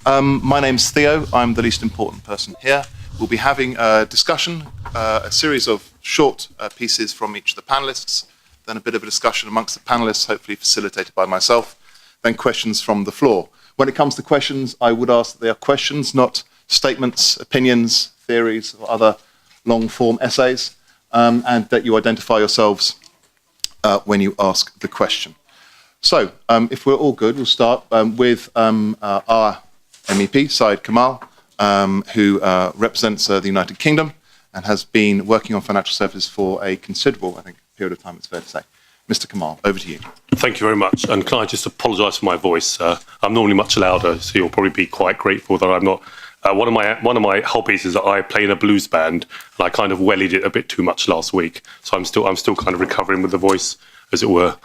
My name's Theo. I'm the least important person here. We'll be having a discussion, a series of short pieces from each of the panelists, then a bit of a discussion amongst the panelists, hopefully facilitated by myself, then questions from the floor. When it comes to questions, I would ask that they are questions, not statements, opinions, theories, or other long-form essays, and that you identify yourselves when you ask the question. So, if we're all good, we'll start with our MEP, Syed Kamall, who represents the United Kingdom and has been working on financial services for a considerable, I think, period of time, it's fair to say. Mr. Kamall, over to you. Thank you very much. And can I just apologise for my voice? I'm normally much louder, so you'll probably be quite grateful that I'm not. One of my hobbies is that I play in a blues band, and I kind of wellied it a bit too much last week, so I'm still kind of recovering with the voice, as it were.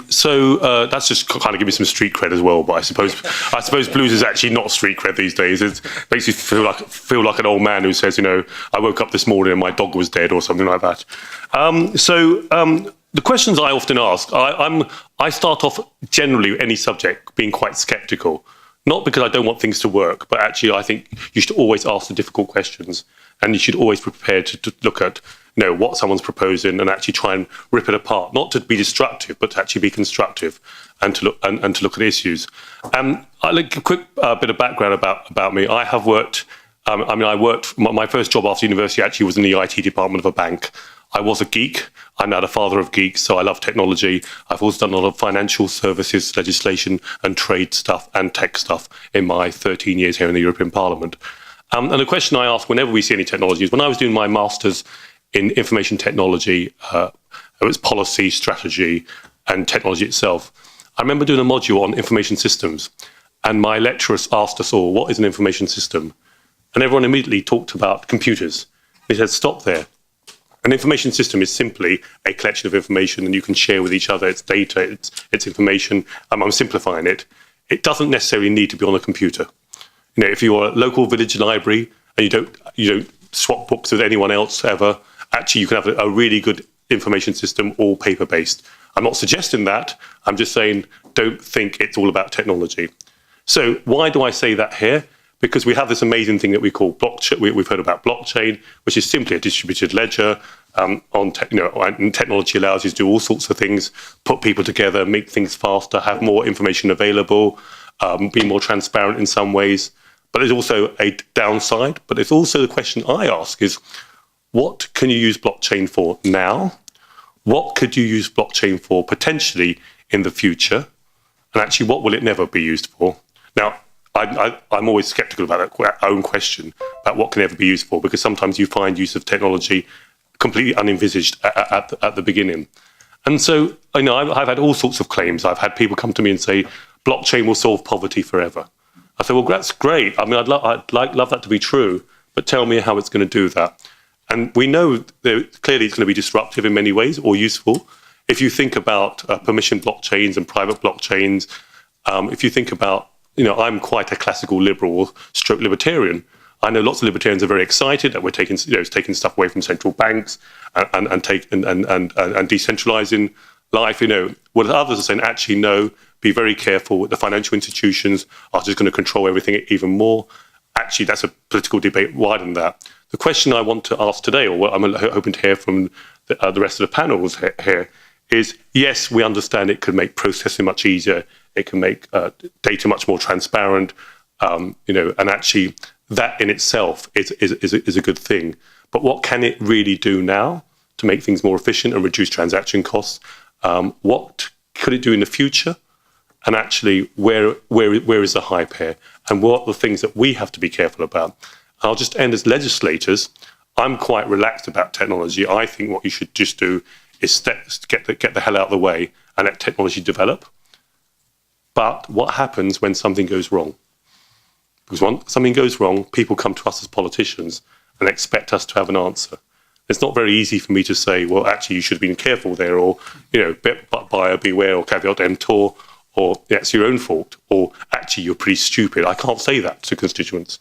So that's just kind of give me some street cred as well. But I suppose blues is actually not street cred these days. It makes you feel like an old man who says, I woke up this morning and my dog was dead or something like that. The questions I often ask, I start off generally any subject being quite sceptical. Not because I don't want things to work, but actually I think you should always ask the difficult questions, and you should always be prepared to look at what someone's proposing and actually try and rip it apart, not to be destructive, but to actually be constructive and to look at issues. I like a quick bit of background about me. I have worked. My first job after university actually was in the IT department of a bank. I was a geek. I'm now the father of geeks, so I love technology. I've also done a lot of financial services legislation and trade stuff and tech stuff in my 13 years here in the European Parliament. And the question I ask whenever we see any technology is, when I was doing my master's in information technology, it was policy, strategy, and technology itself. I remember doing a module on information systems, and my lecturers asked us all, what is an information system? And everyone immediately talked about computers. They said, stop there. An information system is simply a collection of information and you can share with each other. It's data, it's information. I'm simplifying it. It doesn't necessarily need to be on a computer. If you're a local village library and you don't swap books with anyone else ever, actually you can have a really good information system, all paper-based. I'm not suggesting that. I'm just saying don't think it's all about technology. So why do I say that here? Because we have this amazing thing that we call blockchain. We've heard about blockchain, which is simply a distributed ledger. And technology allows you to do all sorts of things, put people together, make things faster, have more information available, be more transparent in some ways. But there's also a downside. But it's also the question I ask is, what can you use blockchain for now? What could you use blockchain for potentially in the future? And actually, what will it never be used for? Now, I'm always skeptical about that own question about what can ever be used for, because sometimes you find use of technology completely unenvisaged at the beginning. And so, I've had all sorts of claims. I've had people come to me and say, blockchain will solve poverty forever. I said, well, that's great. I'd love that to be true, but tell me how it's going to do that. And we know that clearly it's going to be disruptive in many ways or useful. If you think about permission blockchains and private blockchains, if you think about, I'm quite a classical liberal stroke libertarian. I know lots of libertarians are very excited that we're taking stuff away from central banks and decentralizing life. What others are saying, actually, no, be very careful. The financial institutions are just going to control everything even more. Actually, that's a political debate wider than that. The question I want to ask today, or what I'm hoping to hear from the rest of the panels here, is yes, we understand it could make processing much easier. It can make data much more transparent, and actually that in itself is a good thing. But what can it really do now to make things more efficient and reduce transaction costs? What could it do in the future? And actually, where is the hype here? And what are the things that we have to be careful about? I'll just end as legislators. I'm quite relaxed about technology. I think what you should just do is get the hell out of the way and let technology develop. But what happens when something goes wrong? Because when something goes wrong, people come to us as politicians and expect us to have an answer. It's not very easy for me to say, well, actually, you should have been careful there, or, buyer beware, or caveat emptor, or it's your own fault, or actually, you're pretty stupid. I can't say that to constituents.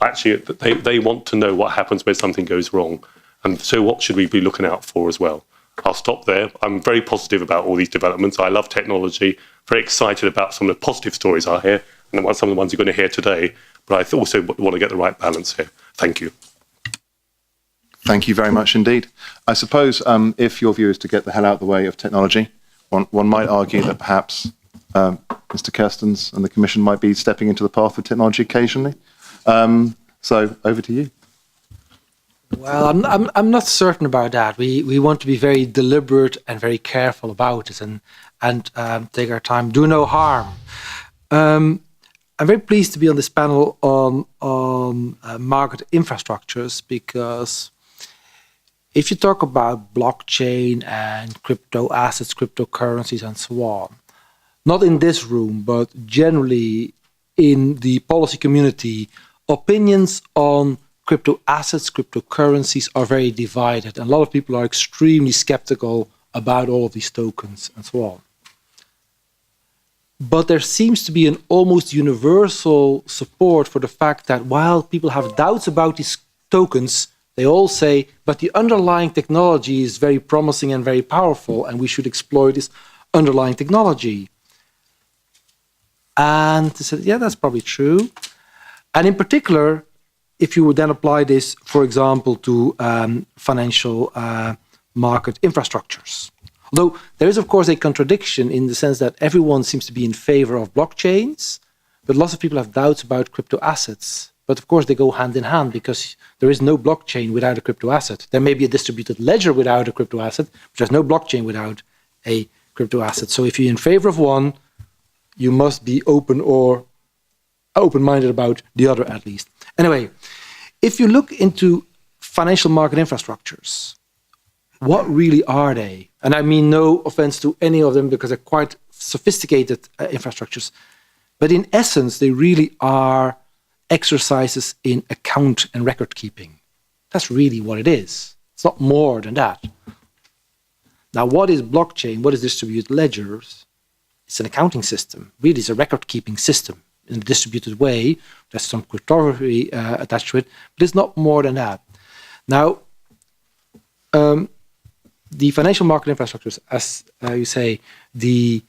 Actually, they want to know what happens when something goes wrong. And so what should we be looking out for as well? I'll stop there. I'm very positive about all these developments. I love technology, very excited about some of the positive stories I hear, and some of the ones you're going to hear today. But I also want to get the right balance here. Thank you. Thank you very much indeed. I suppose if your view is to get the hell out of the way of technology, one might argue that perhaps Mr. Kerstens and the Commission might be stepping into the path of technology occasionally. So over to you. Well, I'm not certain about that. We want to be very deliberate and very careful about it, and take our time. Do no harm. I'm very pleased to be on this panel on market infrastructures, because if you talk about blockchain and crypto assets, cryptocurrencies, and so on, not in this room, but generally in the policy community, opinions on crypto assets, cryptocurrencies are very divided. And a lot of people are extremely skeptical about all of these tokens and so on. But there seems to be an almost universal support for the fact that while people have doubts about these tokens, they all say, but the underlying technology is very promising and very powerful, and we should exploit this underlying technology. And they said, yeah, that's probably true. And in particular, if you would then apply this, for example, to financial market infrastructures. Although there is, of course, a contradiction in the sense that everyone seems to be in favor of blockchains, but lots of people have doubts about crypto assets. But of course, they go hand in hand, because there is no blockchain without a crypto asset. There may be a distributed ledger without a crypto asset, but there's no blockchain without a crypto asset. So if you're in favor of one, you must be open or open-minded about the other, at least. Anyway, if you look into financial market infrastructures, what really are they? And I mean no offense to any of them, because they're quite sophisticated infrastructures. But in essence, they really are exercises in account and record keeping. That's really what it is. It's not more than that. Now, what is blockchain? What is distributed ledgers? It's an accounting system. Really, it's a record-keeping system in a distributed way. There's some cryptography attached to it, but it's not more than that. Now, the financial market infrastructures, as you say, the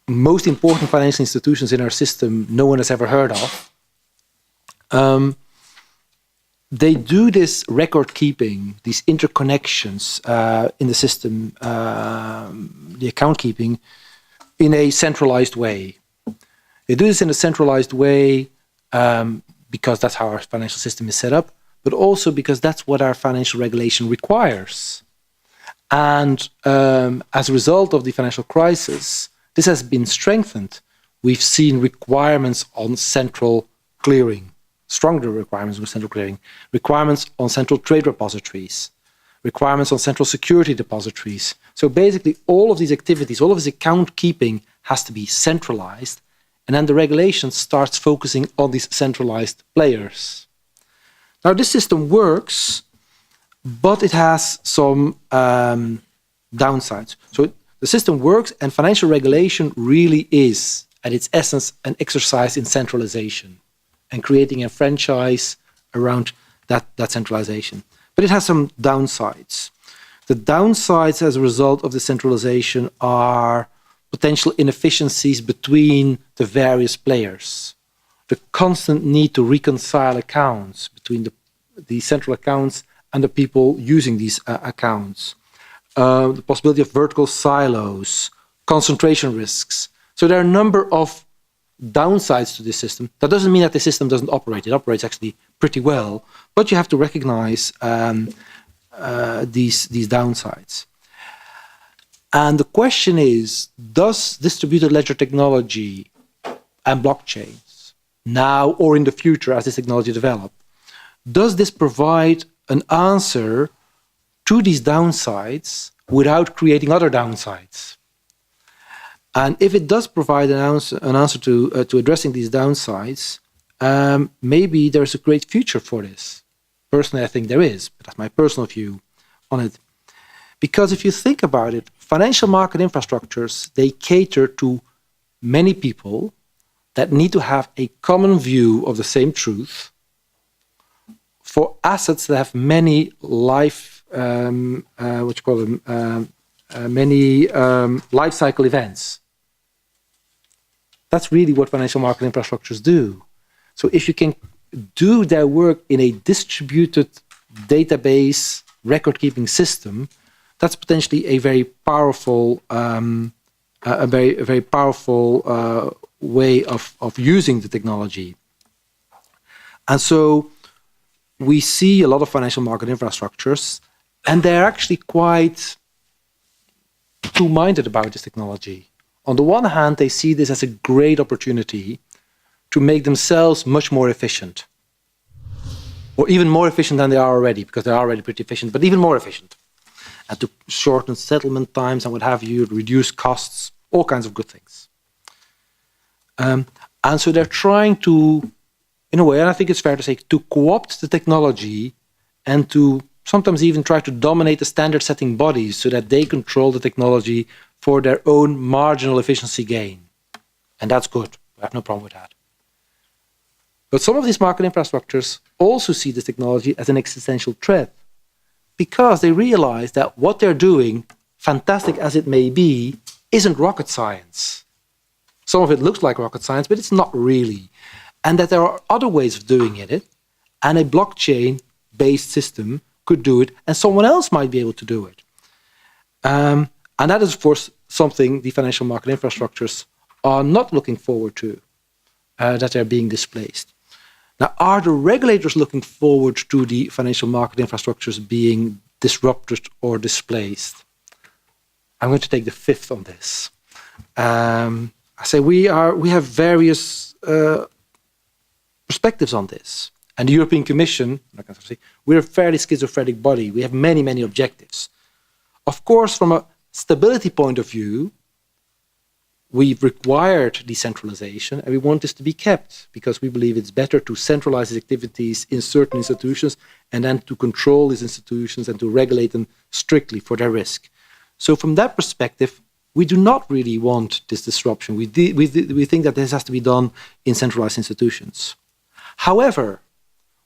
most important financial institutions in our system no one has ever heard of, they do this record keeping, these interconnections in the system, the account keeping, in a centralized way. They do this in a centralized way because that's how our financial system is set up, but also because that's what our financial regulation requires. And as a result of the financial crisis, this has been strengthened. We've seen requirements on central clearing, stronger requirements on central clearing, requirements on central trade repositories, requirements on central security depositories. So basically all of these activities, all of this account keeping has to be centralized, and then the regulation starts focusing on these centralized players. Now this system works, but it has some downsides. So the system works, and financial regulation really is, at its essence, an exercise in centralization and creating a franchise around that centralization. But it has some downsides. The downsides as a result of the centralization are potential inefficiencies between the various players, the constant need to reconcile accounts between the central accounts and the people using these accounts, the possibility of vertical silos, concentration risks. So there are a number of downsides to this system. That doesn't mean that the system doesn't operate. It operates actually pretty well, but you have to recognize these downsides. And the question is, does distributed ledger technology and blockchains, now or in the future as this technology develops, does this provide an answer to these downsides without creating other downsides? And if it does provide an answer to addressing these downsides, maybe there's a great future for this. Personally, I think there is, but that's my personal view on it. Because if you think about it, financial market infrastructures, they cater to many people that need to have a common view of the same truth for assets that have many many life cycle events. That's really what financial market infrastructures do. So if you can do their work in a distributed database record-keeping system, that's potentially a very powerful, way of using the technology. And so we see a lot of financial market infrastructures, and they're actually quite two-minded about this technology. On the one hand, they see this as a great opportunity to make themselves much more efficient, or even more efficient than they are already, because they are already pretty efficient, but even more efficient, and to shorten settlement times and what have you, reduce costs, all kinds of good things. And so they're trying to, in a way, and I think it's fair to say, to co-opt the technology and to sometimes even try to dominate the standard-setting bodies so that they control the technology for their own marginal efficiency gain. And that's good. I have no problem with that. But some of these market infrastructures also see this technology as an existential threat because they realize that what they're doing, fantastic as it may be, isn't rocket science. Some of it looks like rocket science, but it's not really. And that there are other ways of doing it, and a blockchain-based system could do it, and someone else might be able to do it. And that is, of course, something the financial market infrastructures are not looking forward to, that they're being displaced. Now, are the regulators looking forward to the financial market infrastructures being disrupted or displaced? I'm going to take the fifth on this. I say we have various perspectives on this. And the European Commission, we're a fairly schizophrenic body. We have many, many objectives. Of course, from a stability point of view, we've required decentralization, and we want this to be kept because we believe it's better to centralize these activities in certain institutions and then to control these institutions and to regulate them strictly for their risk. So from that perspective, we do not really want this disruption. We think that this has to be done in centralized institutions. However,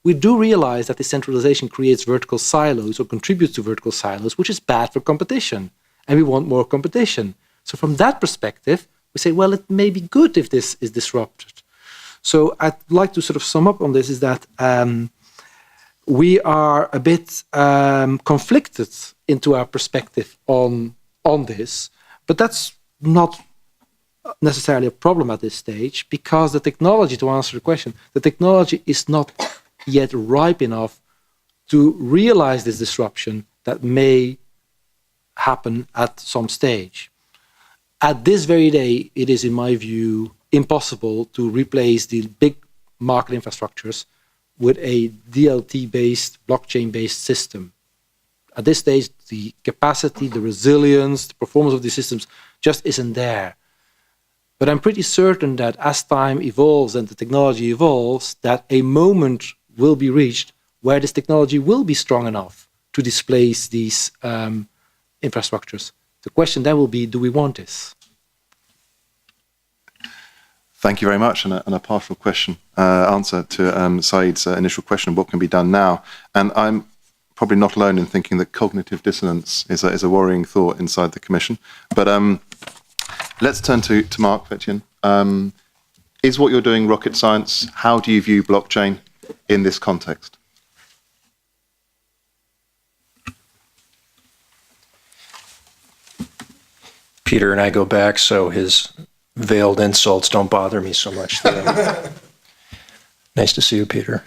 we do realize that decentralization creates vertical silos or contributes to vertical silos, which is bad for competition, and we want more competition. So from that perspective, we say, well, it may be good if this is disrupted. So I'd like to sort of sum up on this is that we are a bit conflicted into our perspective on this, but that's not necessarily a problem at this stage because the technology, to answer the question, the technology is not yet ripe enough to realize this disruption that may happen at some stage. At this very day, it is, in my view, impossible to replace the big market infrastructures with a DLT-based, blockchain-based system. At this stage, the capacity, the resilience, the performance of these systems just isn't there. But I'm pretty certain that as time evolves and the technology evolves, that a moment will be reached where this technology will be strong enough to displace these infrastructures. The question then will be, do we want this? Thank you very much, and a partial answer to Syed's initial question, what can be done now? And I'm probably not alone in thinking that cognitive dissonance is a worrying thought inside the Commission. But let's turn to Mark Wetjen. Is what you're doing rocket science? How do you view blockchain in this context? Peter and I go back, so his veiled insults don't bother me so much. Nice to see you, Peter.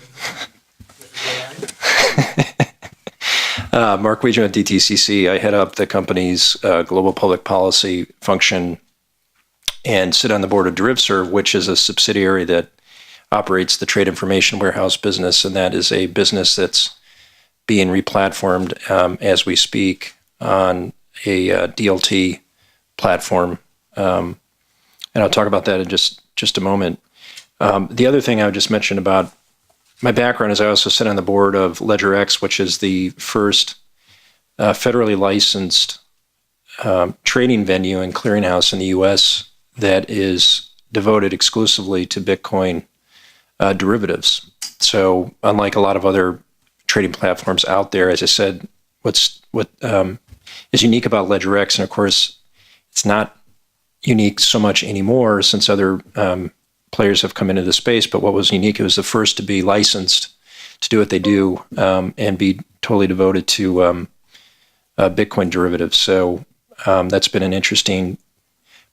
Mark Wetjen at DTCC. I head up the company's global public policy function and sit on the board of DerivServe, which is a subsidiary that operates the trade information warehouse business, and that is a business that's being replatformed as we speak on a DLT platform. And I'll talk about that in just a moment. The other thing I would just mention about my background is I also sit on the board of LedgerX, which is the first federally licensed trading venue and clearinghouse in the U.S. that is devoted exclusively to Bitcoin derivatives. So unlike a lot of other trading platforms out there, as I said, what is unique about LedgerX, and of course, it's not unique so much anymore since other players have come into the space. But what was unique, it was the first to be licensed to do what they do and be totally devoted to Bitcoin derivatives. So that's been an interesting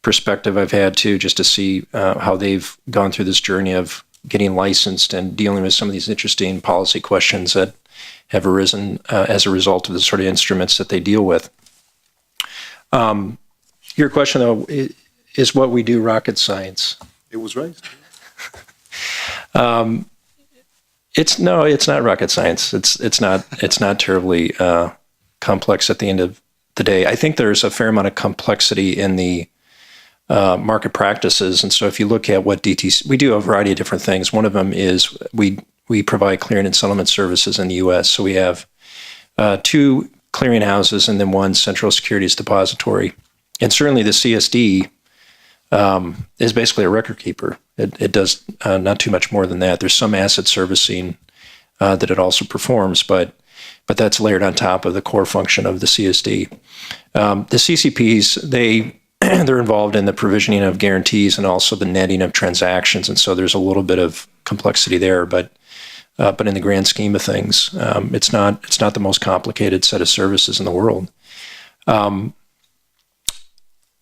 perspective I've had too, just to see how they've gone through this journey of getting licensed and dealing with some of these interesting policy questions that have arisen as a result of the sort of instruments that they deal with. Your question, though, is what we do rocket science? It was raised. It's not rocket science. It's not terribly complex at the end of the day. I think there's a fair amount of complexity in the market practices, and so if you look at what DTC, we do a variety of different things. One of them is we provide clearing and settlement services in the U.S. So we have 2 clearinghouses and then 1 central securities depository, and certainly the CSD is basically a record keeper. It does not too much more than that. There's some asset servicing that it also performs, but that's layered on top of the core function of the CSD. The CCPs, they're involved in the provisioning of guarantees and also the netting of transactions, and so there's a little bit of complexity there. But in the grand scheme of things, it's not the most complicated set of services in the world.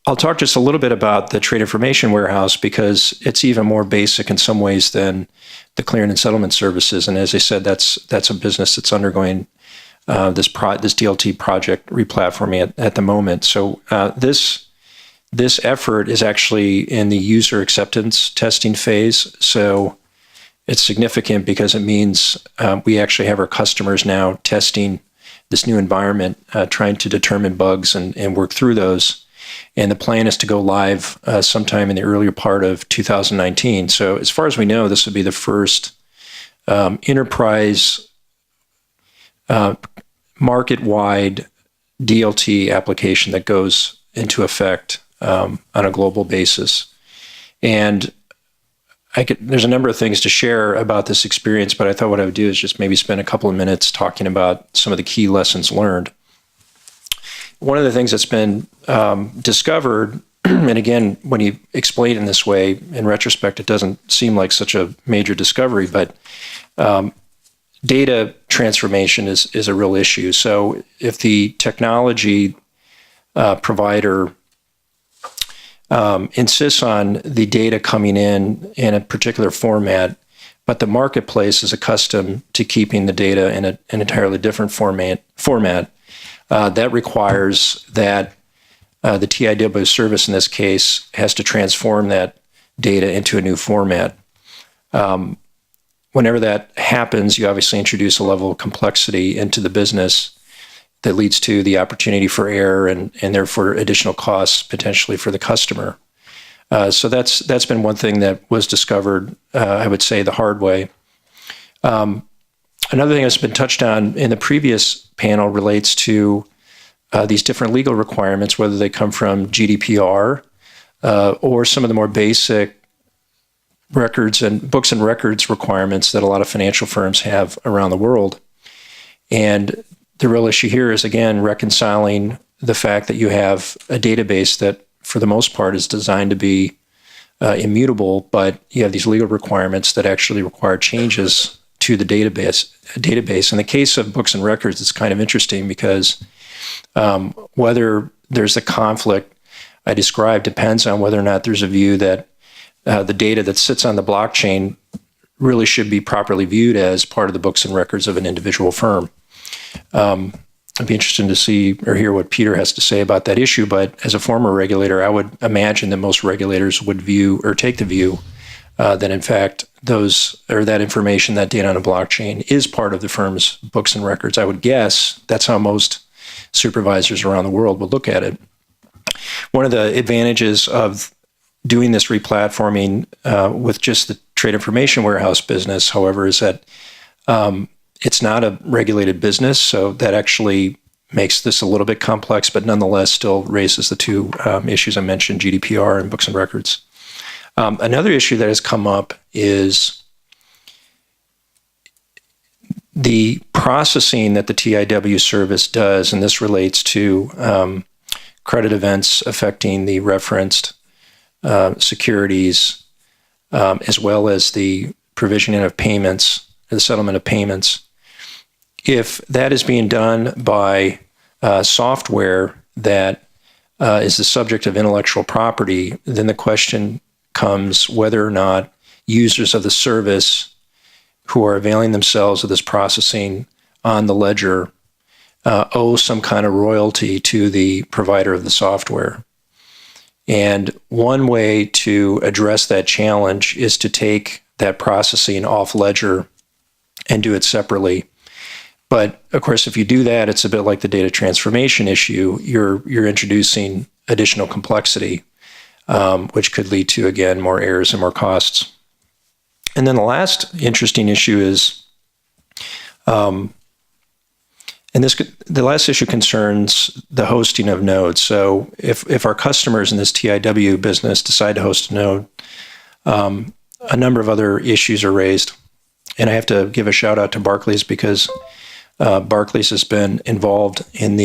I'll talk just a little bit about the trade information warehouse because it's even more basic in some ways than the clearing and settlement services. And as I said, that's a business that's undergoing this DLT project replatforming at the moment. So this effort is actually in the user acceptance testing phase. So it's significant because it means we actually have our customers now testing this new environment, trying to determine bugs and work through those. And the plan is to go live sometime in the earlier part of 2019. So as far as we know, this would be the first enterprise market-wide DLT application that goes into effect on a global basis. And there's a number of things to share about this experience, but I thought what I would do is just maybe spend a couple of minutes talking about some of the key lessons learned. One of the things that's been discovered, and again, when you explain it in this way, in retrospect, it doesn't seem like such a major discovery, but data transformation is a real issue. So if the technology provider insists on the data coming in a particular format, but the marketplace is accustomed to keeping the data in an entirely different format, that requires that the TIW service in this case has to transform that data into a new format. Whenever that happens, you obviously introduce a level of complexity into the business that leads to the opportunity for error and therefore additional costs potentially for the customer. So that's been one thing that was discovered, I would say, the hard way. Another thing that's been touched on in the previous panel relates to these different legal requirements, whether they come from GDPR or some of the more basic records and books and records requirements that a lot of financial firms have around the world. And the real issue here is, again, reconciling the fact that you have a database that, for the most part, is designed to be immutable, but you have these legal requirements that actually require changes to the database. In the case of books and records, it's kind of interesting because whether there's a conflict I described depends on whether or not there's a view that the data that sits on the blockchain really should be properly viewed as part of the books and records of an individual firm. I'd be interested to see or hear what Peter has to say about that issue, but as a former regulator, I would imagine that most regulators would view or take the view that in fact that information, that data on a blockchain is part of the firm's books and records. I would guess that's how most supervisors around the world would look at it. One of the advantages of doing this replatforming with just the trade information warehouse business, however, is that it's not a regulated business, so that actually makes this a little bit complex, but nonetheless still raises the two issues I mentioned, GDPR and books and records. Another issue that has come up is the processing that the TIW service does, and this relates to credit events affecting the referenced securities, as well as the provisioning of payments, the settlement of payments. If that is being done by software that is the subject of intellectual property, then the question comes whether or not users of the service who are availing themselves of this processing on the ledger owe some kind of royalty to the provider of the software. And one way to address that challenge is to take that processing off ledger and do it separately. But of course, if you do that, it's a bit like the data transformation issue. You're introducing additional complexity, which could lead to, again, more errors and more costs. And then the last interesting issue is, the last issue concerns the hosting of nodes. So if our customers in this TIW business decide to host a node, a number of other issues are raised. And I have to give a shout out to Barclays because Barclays has been involved in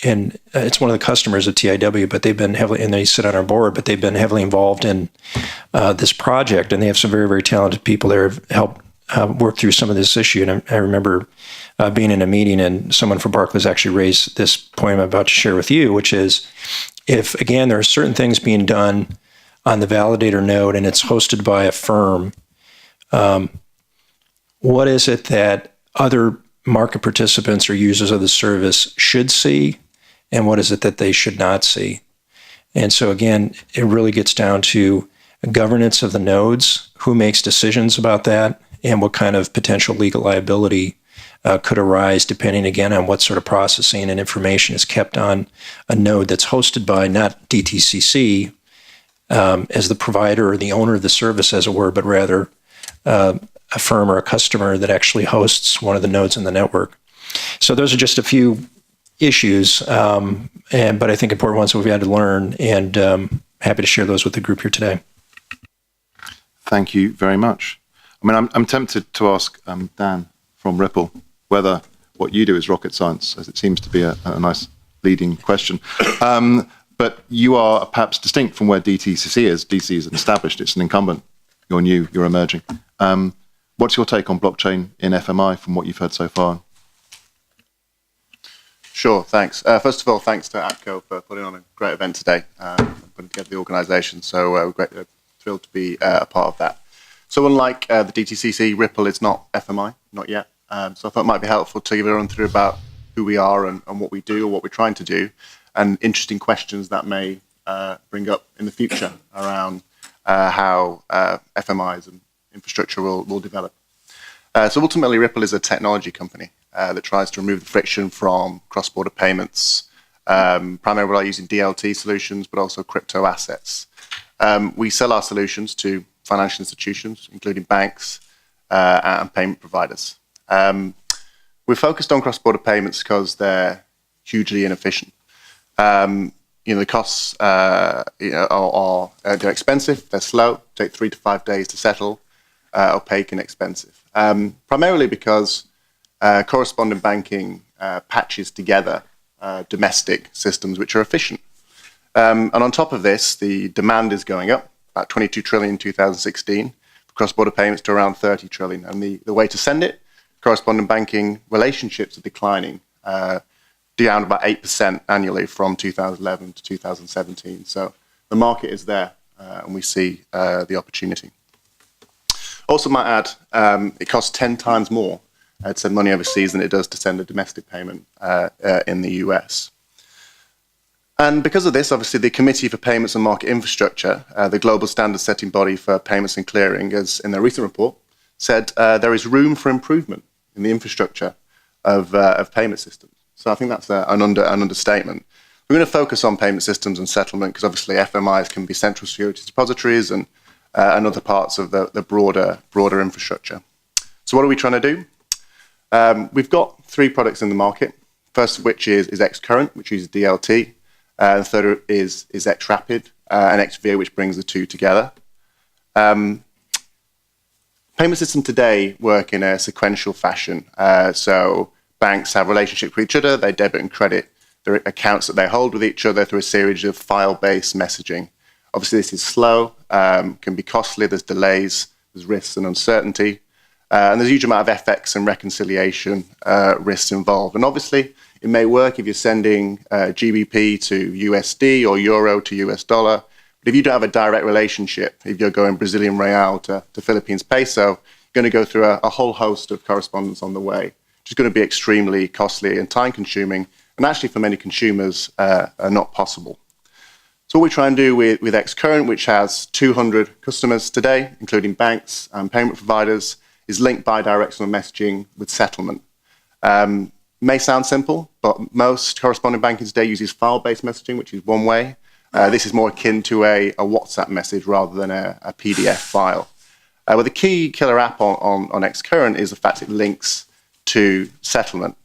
it's one of the customers of TIW, but they've been heavily, and they sit on our board, but they've been heavily involved in this project, and they have some very, very talented people there who have helped work through some of this issue. And I remember being in a meeting, and someone from Barclays actually raised this point I'm about to share with you, which is if, again, there are certain things being done on the validator node and it's hosted by a firm, what is it that other market participants or users of the service should see, and what is it that they should not see? And so again, it really gets down to governance of the nodes, who makes decisions about that, and what kind of potential legal liability could arise depending, again, on what sort of processing and information is kept on a node that's hosted by not DTCC as the provider or the owner of the service, as it were, but rather a firm or a customer that actually hosts one of the nodes in the network. So those are just a few issues, but I think important ones that we've had to learn, and happy to share those with the group here today. Thank you very much. I mean, I'm tempted to ask Dan from Ripple whether what you do is rocket science, as it seems to be a nice leading question. But you are perhaps distinct from where DTCC is. DC is established, it's an incumbent. You're new, you're emerging. What's your take on blockchain in FMI from what you've heard so far? Sure, thanks. First of all, thanks to APCO for putting on a great event today, putting together the organisation. So we're thrilled to be a part of that. So unlike the DTCC, Ripple is not FMI, not yet. So I thought it might be helpful to give a run through about who we are and what we do or what we're trying to do, and interesting questions that may bring up in the future around how FMIs and infrastructure will develop. So ultimately, Ripple is a technology company that tries to remove the friction from cross-border payments, primarily by using DLT solutions, but also crypto assets. We sell our solutions to financial institutions, including banks and payment providers. We're focused on cross-border payments because they're hugely inefficient. The costs they're expensive, they're slow, take 3 to 5 days to settle, opaque and expensive. Primarily because correspondent banking patches together domestic systems which are efficient. And on top of this, the demand is going up, about 22 trillion in 2016, for cross-border payments to around 30 trillion. And the way to send it, correspondent banking relationships are declining, down about 8% annually from 2011 to 2017. So the market is there, and we see the opportunity. Also might add, it costs 10 times more to send money overseas than it does to send a domestic payment in the US. And because of this, obviously, the Committee for Payments and Market Infrastructure, the global standard-setting body for payments and clearing, has, in their recent report, said there is room for improvement in the infrastructure of payment systems. So I think that's an understatement. We're going to focus on payment systems and settlement because obviously FMIs can be central securities depositories and other parts of the broader infrastructure. So what are we trying to do? We've got 3 products in the market. First of which is XCurrent, which uses DLT. The third is XRapid and XVIA, which brings the two together. Payment systems today work in a sequential fashion. So banks have relationships with each other. They debit and credit their accounts that they hold with each other through a series of file-based messaging. Obviously, this is slow, can be costly, there's delays, there's risks and uncertainty, and there's a huge amount of FX and reconciliation risks involved. And obviously, it may work if you're sending GBP to USD or Euro to US dollar, but if you don't have a direct relationship, if you're going Brazilian real to Philippines peso, you're going to go through a whole host of correspondence on the way, which is going to be extremely costly and time-consuming, and actually for many consumers are not possible. So what we try and do with XCurrent, which has 200 customers today, including banks and payment providers, is link bidirectional messaging with settlement. May sound simple, but most correspondent banking today uses file-based messaging, which is one way. This is more akin to a WhatsApp message rather than a PDF file. Well, the key killer app on XCurrent is the fact it links to settlement.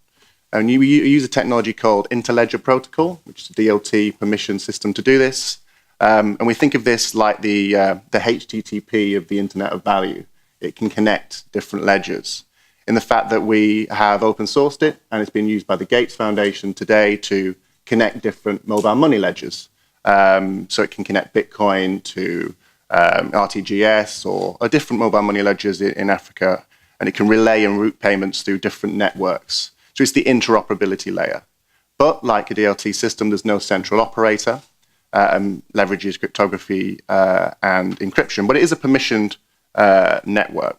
And you use a technology called Interledger Protocol, which is a DLT permission system to do this. And we think of this like the HTTP of the Internet of Value. It can connect different ledgers. In the fact that we have open sourced it, and it's been used by the Gates Foundation today to connect different mobile money ledgers. So it can connect Bitcoin to RTGS or different mobile money ledgers in Africa, and it can relay and route payments through different networks. So it's the interoperability layer. But like a DLT system, there's no central operator and leverages cryptography and encryption, but it is a permissioned network.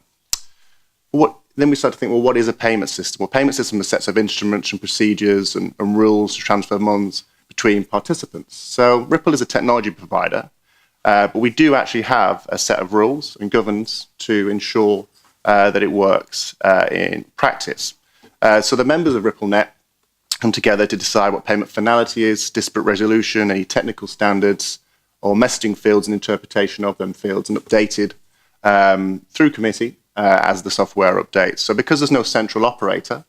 Then we start to think, well, what is a payment system? Well, payment system is sets of instruments and procedures and rules to transfer funds between participants. So Ripple is a technology provider, but we do actually have a set of rules and governance to ensure that it works in practice. So the members of RippleNet come together to decide what payment finality is, disparate resolution, any technical standards, or messaging fields and interpretation of them fields, and updated through committee as the software updates. So because there's no central operator,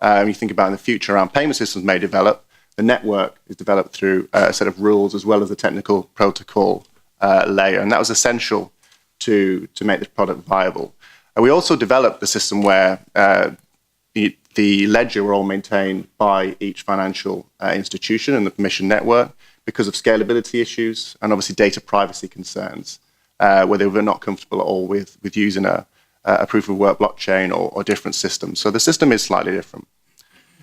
you think about in the future around payment systems may develop, the network is developed through a set of rules as well as the technical protocol layer. And that was essential to make this product viable. We also developed the system where the ledger were all maintained by each financial institution in the permission network because of scalability issues and obviously data privacy concerns, where they were not comfortable at all with using a proof of work blockchain or different systems. So the system is slightly different.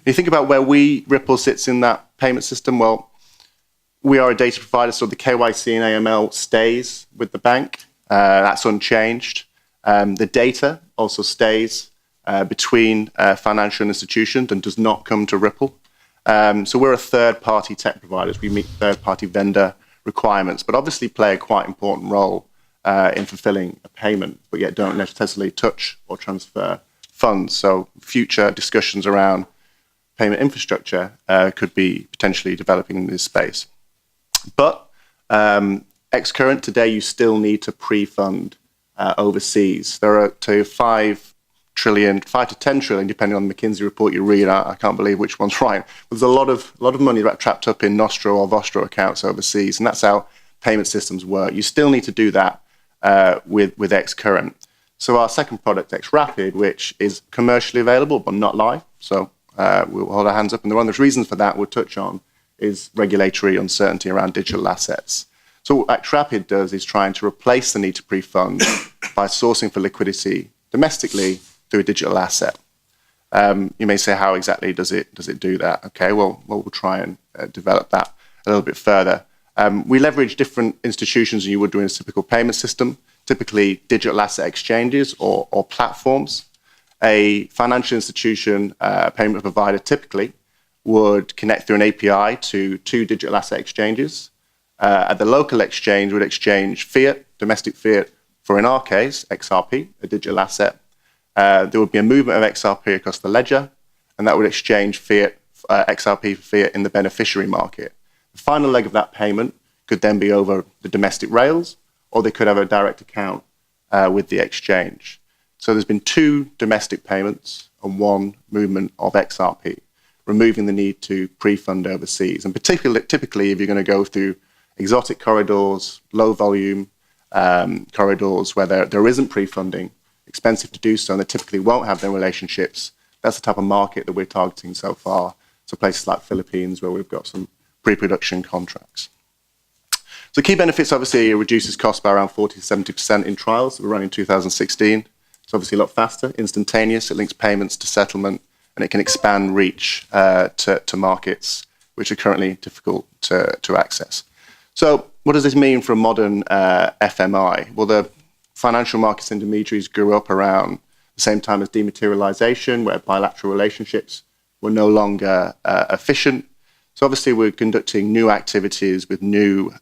You think about where Ripple sits in that payment system, well, we are a data provider, so the KYC and AML stays with the bank. That's unchanged. The data also stays between financial institutions and does not come to Ripple. So we're a third-party tech provider. We meet third-party vendor requirements, but obviously play a quite important role in fulfilling a payment, but yet don't necessarily touch or transfer funds. So future discussions around payment infrastructure could be potentially developing in this space. But XCurrent today, you still need to pre-fund overseas. There are 5 to 10 trillion, depending on the McKinsey report you read. I can't believe which one's right. There's a lot of money trapped up in Nostro or Vostro accounts overseas, and that's how payment systems work. You still need to do that with XCurrent. So our second product, XRapid, which is commercially available but not live. So we'll hold our hands up. And one of the reasons for that we'll touch on is regulatory uncertainty around digital assets. So what XRapid does is trying to replace the need to pre-fund by sourcing for liquidity domestically through a digital asset. You may say, how exactly does it do that? Okay, well we'll try and develop that a little bit further. We leverage different institutions than you would do in a typical payment system, typically digital asset exchanges or platforms. A financial institution payment provider typically would connect through an API to 2 digital asset exchanges. At the local exchange would exchange fiat, domestic fiat, for in our case, XRP, a digital asset. There would be a movement of XRP across the ledger, and that would exchange fiat, XRP for fiat in the beneficiary market. The final leg of that payment could then be over the domestic rails, or they could have a direct account with the exchange. So there's been 2 domestic payments and 1 movement of XRP, removing the need to pre-fund overseas. And particularly, typically, if you're going to go through exotic corridors, low volume corridors where there isn't pre-funding, expensive to do so, and they typically won't have their relationships, that's the type of market that we're targeting so far. So places like Philippines where we've got some pre-production contracts. So key benefits, obviously, it reduces cost by around 40 to 70% in trials that were run in 2016. It's obviously a lot faster, instantaneous. It links payments to settlement, and it can expand reach to markets which are currently difficult to access. So what does this mean for a modern FMI? Well, the financial markets intermediaries grew up around the same time as dematerialization, where bilateral relationships were no longer efficient. So obviously we're conducting new activities with new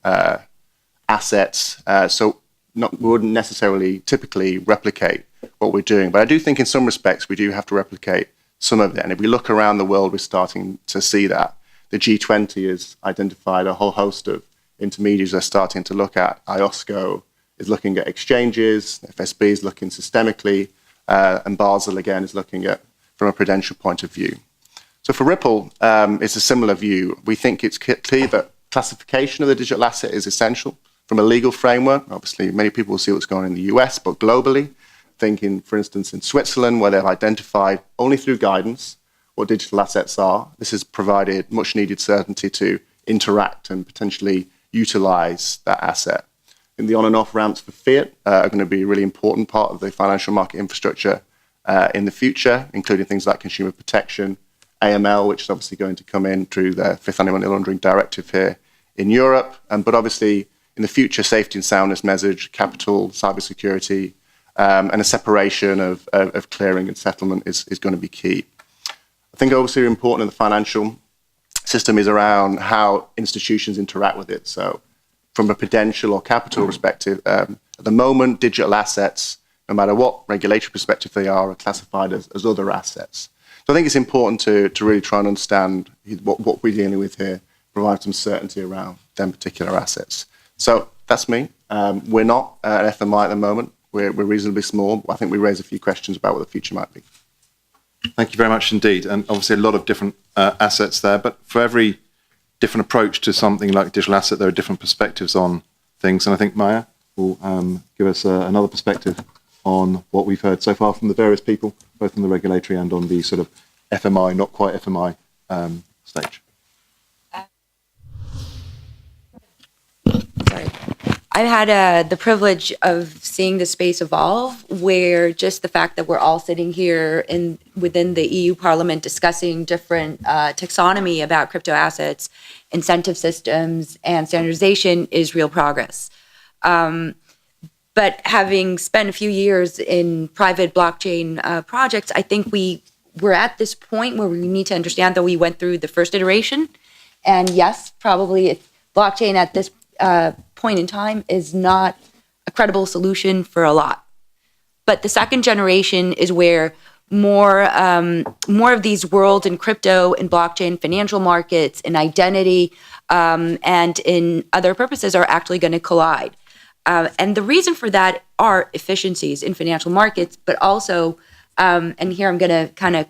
assets, we wouldn't necessarily typically replicate what we're doing. But I do think in some respects we do have to replicate some of that. And if we look around the world, we're starting to see that. The G20 has identified a whole host of intermediaries they're starting to look at. IOSCO is looking at exchanges, FSB is looking systemically, and Basel, again, is looking at from a prudential point of view. So for Ripple, it's a similar view. We think it's clear that classification of the digital asset is essential from a legal framework. Obviously, many people will see what's going on in the US, but globally, thinking, for instance, in Switzerland, where they've identified only through guidance what digital assets are. This has provided much needed certainty to interact and potentially utilize that asset. And the on and off ramps for fiat are going to be a really important part of the financial market infrastructure in the future, including things like consumer protection, AML, which is obviously going to come in through the Fifth Anti-Money Laundering Directive here in Europe. But obviously, in the future, safety and soundness measures, capital, cybersecurity, and a separation of clearing and settlement is going to be key. I think obviously important in the financial system is around how institutions interact with it. So from a prudential or capital perspective, at the moment, digital assets, no matter what regulatory perspective they are classified as other assets. So I think it's important to really try and understand what we're dealing with here, provide some certainty around them particular assets. So that's me. We're not an FMI at the moment. We're reasonably small. I think we raise a few questions about what the future might be. Thank you very much indeed. And obviously a lot of different assets there, but for every different approach to something like digital asset, there are different perspectives on things. And I think Maya will give us another perspective on what we've heard so far from the various people, both on the regulatory and on the sort of FMI, not quite FMI stage. Sorry. I've had the privilege of seeing the space evolve, where just the fact that we're all sitting here within the EU Parliament discussing different taxonomy about crypto assets, incentive systems, and standardization is real progress. But having spent a few years in private blockchain projects, I think we're at this point where we need to understand that we went through the first iteration. And yes, probably blockchain at this point in time is not a credible solution for a lot. But the second generation is where more of these worlds in crypto and blockchain, financial markets, and identity, and in other purposes are actually going to collide. And the reason for that are efficiencies in financial markets, but also, and here I'm going to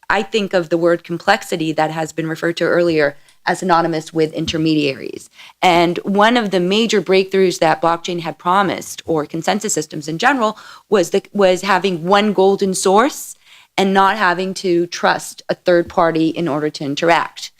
I think of the word complexity that has been referred to earlier as synonymous with intermediaries. And one of the major breakthroughs that blockchain had promised, or consensus systems in general, was having one golden source and not having to trust a third party in order to interact.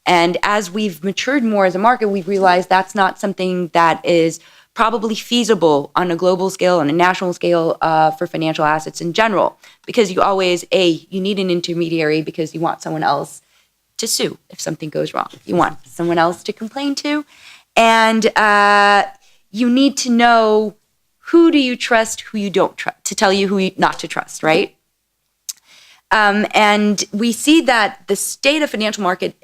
And as we've matured more as a market, we've realized that's not something that is probably feasible on a global scale, on a national scale for financial assets in general, because you need an intermediary because you want someone else to sue if something goes wrong. You want someone else to complain to. And you need to know who do you trust, who you don't trust, to tell you who not to trust, right? And we see that the state of financial market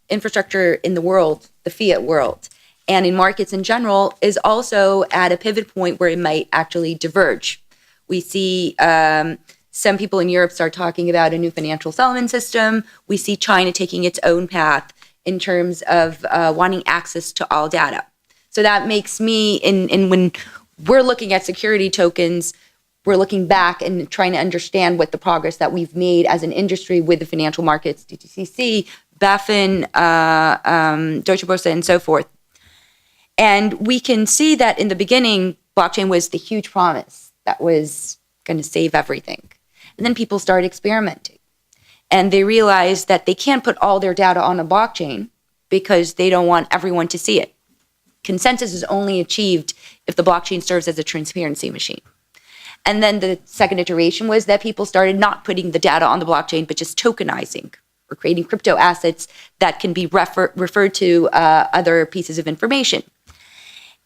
infrastructure in the world, the fiat world, and in markets in general, is also at a pivot point where it might actually diverge. We see some people in Europe start talking about a new financial settlement system. We see China taking its own path in terms of wanting access to all data. So that makes me, when we're looking at security tokens, we're looking back and trying to understand what the progress that we've made as an industry with the financial markets, DTCC, BaFin, Deutsche Börse, and so forth. And we can see that in the beginning, blockchain was the huge promise that was going to save everything. And then people started experimenting. And they realized that they can't put all their data on a blockchain because they don't want everyone to see it. consensus is only achieved if the blockchain serves as a transparency machine. And then the second iteration was that people started not putting the data on the blockchain, but just tokenizing or creating crypto assets that can be referred to other pieces of information.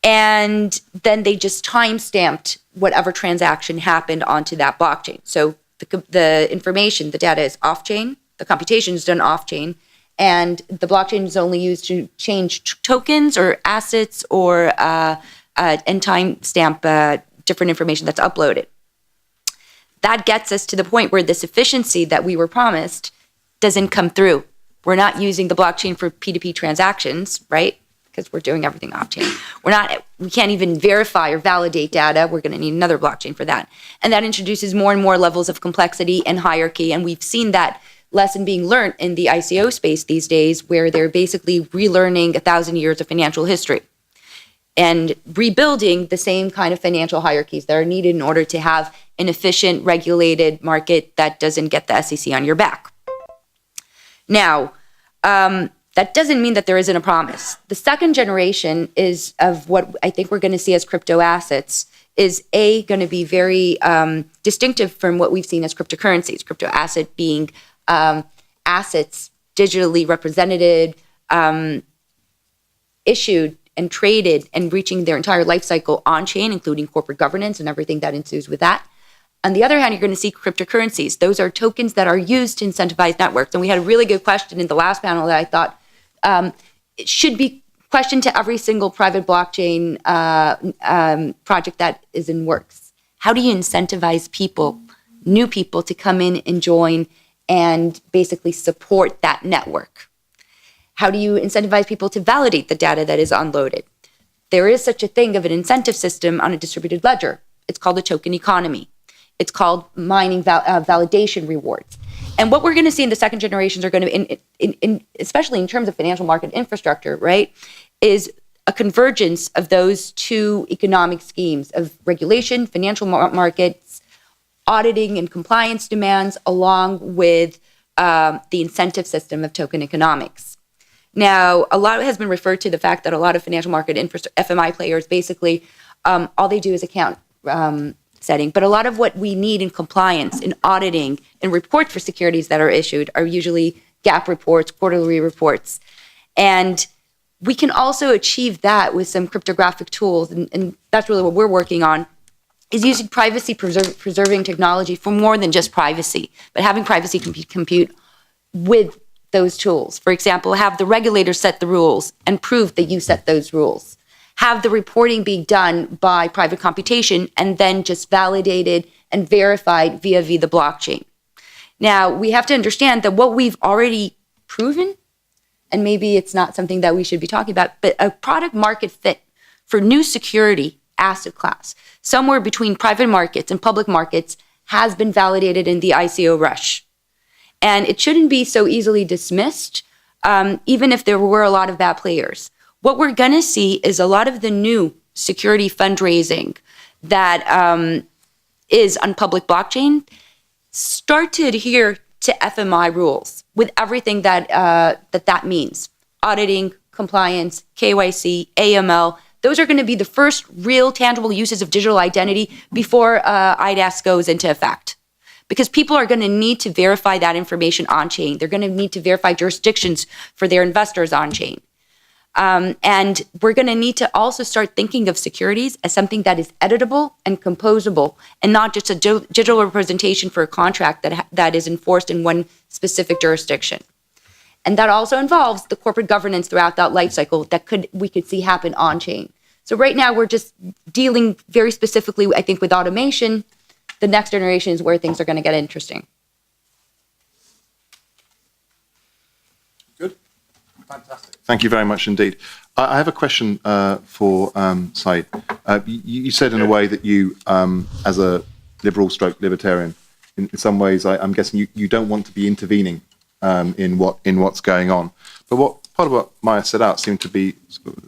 And then they just time-stamped whatever transaction happened onto that blockchain. So the information, the data is off-chain, the computation is done off-chain, and the blockchain is only used to change tokens or assets or and time-stamp different information that's uploaded. That gets us to the point where this efficiency that we were promised doesn't come through. We're not using the blockchain for P2P transactions, right? Because we're doing everything off-chain. We can't even verify or validate data. We're going to need another blockchain for that. And that introduces more and more levels of complexity and hierarchy. And we've seen that lesson being learned in the ICO space these days, where they're basically relearning 1,000 years of financial history and rebuilding the same kind of financial hierarchies that are needed in order to have an efficient, regulated market that doesn't get the SEC on your back. Now, that doesn't mean that there isn't a promise. The second generation is of what I think we're going to see as crypto assets is going to be very distinctive from what we've seen as cryptocurrencies. Crypto asset being assets digitally represented, issued and traded and reaching their entire life cycle on-chain, including corporate governance and everything that ensues with that. On the other hand, you're going to see cryptocurrencies. Those are tokens that are used to incentivize networks. And we had a really good question in the last panel that I thought it should be questioned to every single private blockchain project that is in works. How do you incentivize people, new people, to come in and join and basically support that network? How do you incentivize people to validate the data that is unloaded? There is such a thing of an incentive system on a distributed ledger. It's called the token economy. It's called mining validation rewards. And what we're going to see in the second generations are going to, especially in terms of financial market infrastructure, right, is a convergence of those two economic schemes of regulation, financial markets, auditing and compliance demands, along with the incentive system of token economics. Now, a lot has been referred to the fact that a lot of financial market FMI players basically, all they do is account setting. But a lot of what we need in compliance, in auditing, and reports for securities that are issued are usually GAAP reports, quarterly reports. And we can also achieve that with some cryptographic tools, and that's really what we're working on, is using privacy preserving technology for more than just privacy, but having privacy compute with those tools. For example, have the regulator set the rules and prove that you set those rules. Have the reporting be done by private computation and then just validated and verified via the blockchain. Now, we have to understand that what we've already proven, and maybe it's not something that we should be talking about, but a product market fit for new security asset class, somewhere between private markets and public markets, has been validated in the ICO rush. And it shouldn't be so easily dismissed, even if there were a lot of bad players. What we're going to see is a lot of the new security fundraising that is on public blockchain start to adhere to FMI rules with everything that that means. Auditing, compliance, KYC, AML. Those are going to be the first real tangible uses of digital identity before IDAS goes into effect. Because people are going to need to verify that information on-chain. They're going to need to verify jurisdictions for their investors on-chain. And we're going to need to also start thinking of securities as something that is editable and composable, and not just a digital representation for a contract that is enforced in one specific jurisdiction. And that also involves the corporate governance throughout that life cycle that we could see happen on-chain. So right now we're just dealing very specifically, I think, with automation. The next generation is where things are going to get interesting. Good. Fantastic. Thank you very much indeed. I have a question for Syed. You said in a way that you, as a liberal/libertarian, in some ways, I'm guessing you don't want to be intervening in what's going on. But part of what Maya set out seemed to be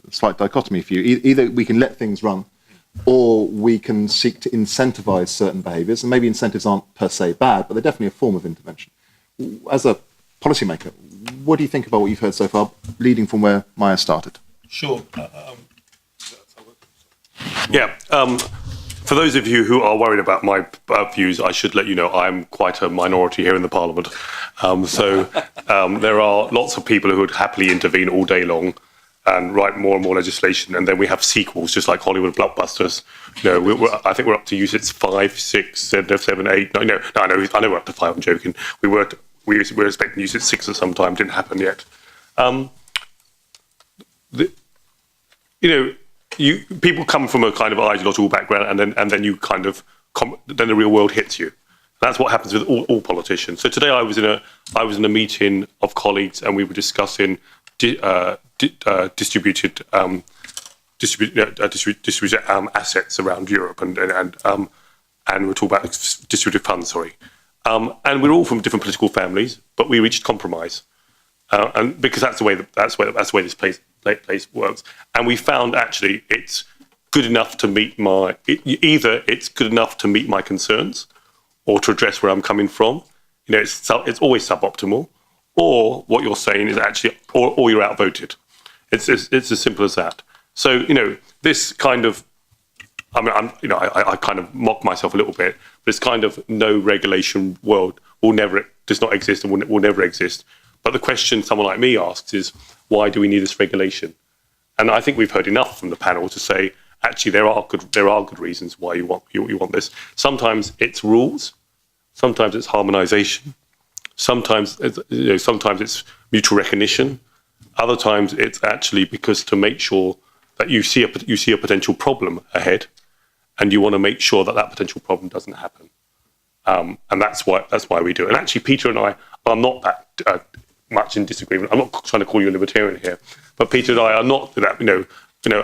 a slight dichotomy for you. Either we can let things run, or we can seek to incentivize certain behaviors. And maybe incentives aren't per se bad, but they're definitely a form of intervention. As a policymaker, what do you think about what you've heard so far, leading from where Maya started? Sure. Yeah. For those of you who are worried about my views, I should let you know I'm quite a minority here in the Parliament. There are lots of people who would happily intervene all day long and write more and more legislation, and then we have sequels, just like Hollywood blockbusters. I think we're up to UCITS 5, 6, 7, 8. No, I know we're up to 5. I'm joking. We were expecting UCITS 6 at some time. Didn't happen yet. People come from a kind of ideological background, and then you kind of then the real world hits you. That's what happens with all politicians. So today I was in a meeting of colleagues, and we were discussing distributed assets around Europe, and we're talking about distributed funds. And we're all from different political families, but we reached compromise, and because that's the way this place works. And we found actually it's good enough to meet it's good enough to meet my concerns, or to address where I'm coming from. It's always suboptimal, or what you're saying is actually, or you're outvoted. It's as simple as that. So this kind of, I kind of mock myself a little bit. This kind of no regulation world does not exist and will never exist. But the question someone like me asks is, why do we need this regulation? And I think we've heard enough from the panel to say, actually, there are good reasons why you want this. Sometimes it's rules, sometimes it's harmonisation, sometimes it's mutual recognition, other times it's actually because to make sure that you see a potential problem ahead, and you want to make sure that potential problem doesn't happen. And that's why we do it. And actually, Peter and I are not that much in disagreement. I'm not trying to call you a libertarian here, but Peter and I are not that.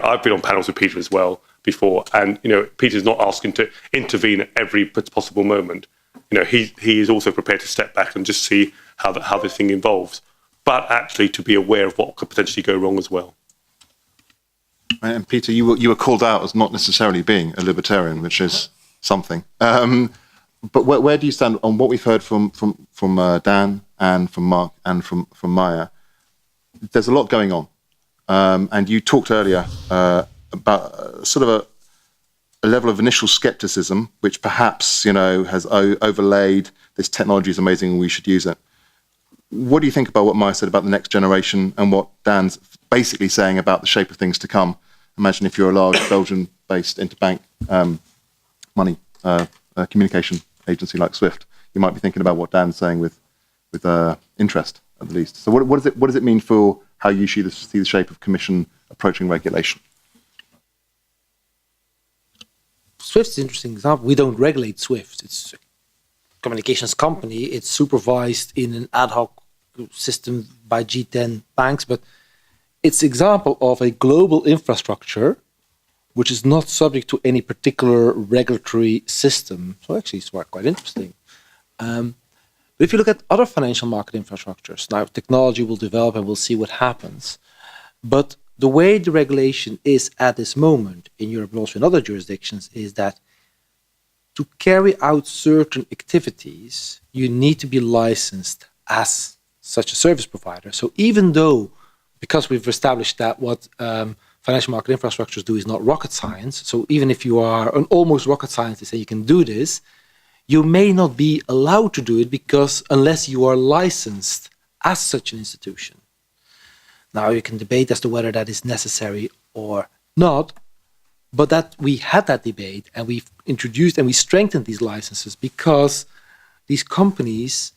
I've been on panels with Peter as well before, and Peter's not asking to intervene at every possible moment. He is also prepared to step back and just see how this thing evolves, but actually to be aware of what could potentially go wrong as well. And Peter, you were called out as not necessarily being a libertarian, which is something. But where do you stand on what we've heard from Dan and from Mark and from Maya? There's a lot going on, and you talked earlier about sort of a level of initial skepticism, which perhaps has overlaid this technology is amazing and we should use it. What do you think about what Maya said about the next generation and what Dan's basically saying about the shape of things to come? Imagine if you're a large Belgian-based interbank money communication agency like SWIFT, you might be thinking about what Dan's saying with interest at the least. So what does it mean for how you see the shape of Commission approaching regulation? SWIFT's an interesting example. We don't regulate SWIFT. It's a communications company. It's supervised in an ad hoc system by G10 banks, but it's an example of a global infrastructure which is not subject to any particular regulatory system. So actually it's quite interesting. But if you look at other financial market infrastructures, now technology will develop and we'll see what happens. But the way the regulation is at this moment in Europe and also in other jurisdictions is that to carry out certain activities, you need to be licensed as such a service provider. So even though, because we've established that what financial market infrastructures do is not rocket science, so even if you are an almost rocket scientist and you can do this, you may not be allowed to do it because unless you are licensed as such an institution. Now you can debate as to whether that is necessary or not, but that we had that debate and we've introduced and we strengthened these licenses because these companies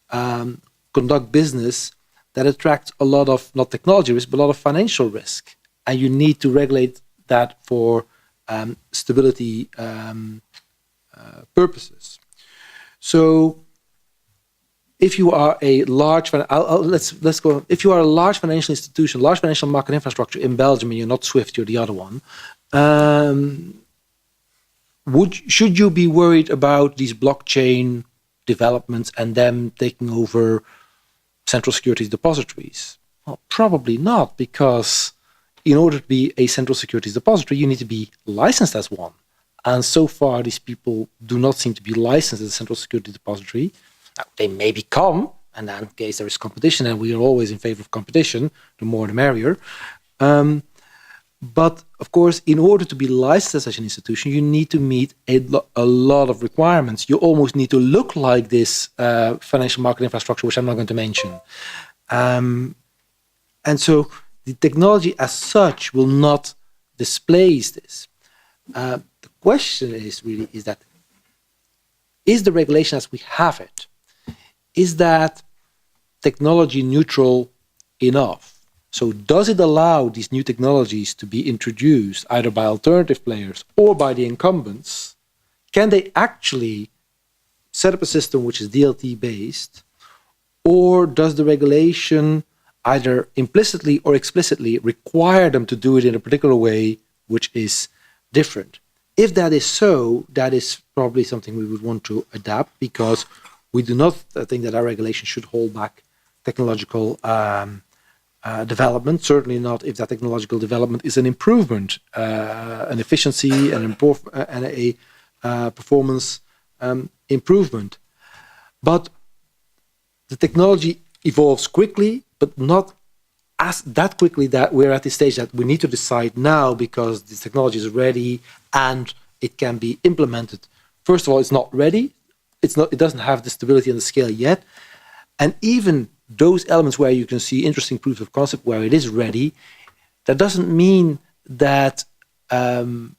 conduct business that attracts a lot of, not technology risk, but a lot of financial risk. And you need to regulate that for stability purposes. So if you are a large, let's go. If you are a large financial institution, large financial market infrastructure in Belgium, and you're not SWIFT, you're the other one. Should you be worried about these blockchain developments and them taking over central securities depositories? Well, probably not, because in order to be a central securities depository, you need to be licensed as one. And so far, these people do not seem to be licensed as a central securities depository. Now, they may become, and then in case there is competition, and we are always in favor of competition, the more the merrier. But of course, in order to be licensed as such an institution, you need to meet a lot of requirements. You almost need to look like this financial market infrastructure, which I'm not going to mention. And so the technology as such will not displace this. The question is really, is the regulation as we have it, is that technology neutral enough? So does it allow these new technologies to be introduced either by alternative players or by the incumbents? Can they actually set up a system which is DLT based, or does the regulation either implicitly or explicitly require them to do it in a particular way which is different? If that is so, that is probably something we would want to adapt, because we do not think that our regulation should hold back technological development, certainly not if that technological development is an improvement, an efficiency, and a performance improvement. But the technology evolves quickly, but not as that quickly that we're at the stage that we need to decide now because the technology is ready and it can be implemented. First of all, it's not ready. It doesn't have the stability and the scale yet. And even those elements where you can see interesting proofs of concept where it is ready, that doesn't mean that the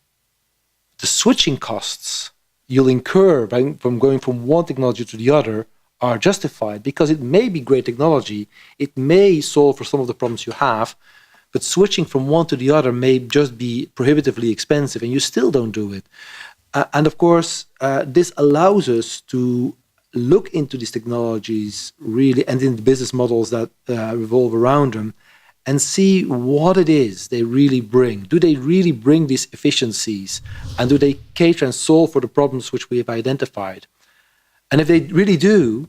switching costs you'll incur from going from one technology to the other are justified, because it may be great technology, it may solve for some of the problems you have, but switching from one to the other may just be prohibitively expensive and you still don't do it. And of course, this allows us to look into these technologies really, and in the business models that revolve around them, and see what it is they really bring. Do they really bring these efficiencies? And do they cater and solve for the problems which we have identified? And if they really do,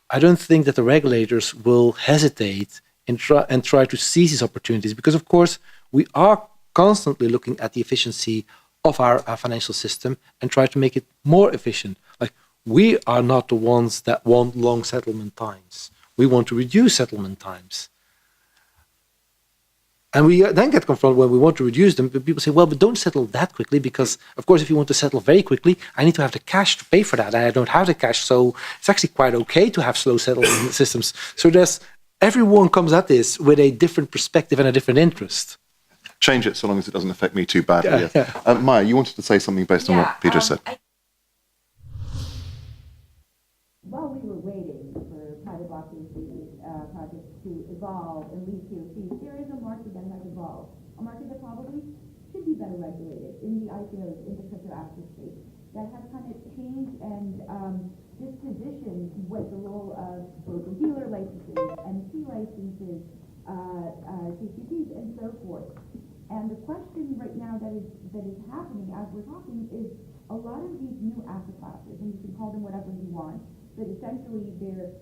I don't think that the regulators will hesitate and try to seize these opportunities, because, of course, we are constantly looking at the efficiency of our financial system and try to make it more efficient. Like, we are not the ones that want long settlement times. We want to reduce settlement times. And we then get confronted when we want to reduce them, but people say, well, but don't settle that quickly, because, of course, if you want to settle very quickly, I need to have the cash to pay for that, and I don't have the cash, so it's actually quite okay to have slow settlement systems. So everyone comes at this with a different perspective and a different interest. Change it so long as it doesn't affect me too badly. Yeah. Maya, you wanted to say something based on what Peter said. While we were waiting for private blockchain projects to evolve and lead POCs, there is a market that has evolved, a market that probably should be better regulated in the ICOs, in the crypto asset space, that has kind of changed and dispositioned what the role of broker-dealer licenses, MC licenses, CCPs, and so forth. And the question right now that is happening as we're talking is a lot of these new asset classes, and you can call them whatever you want, but essentially they're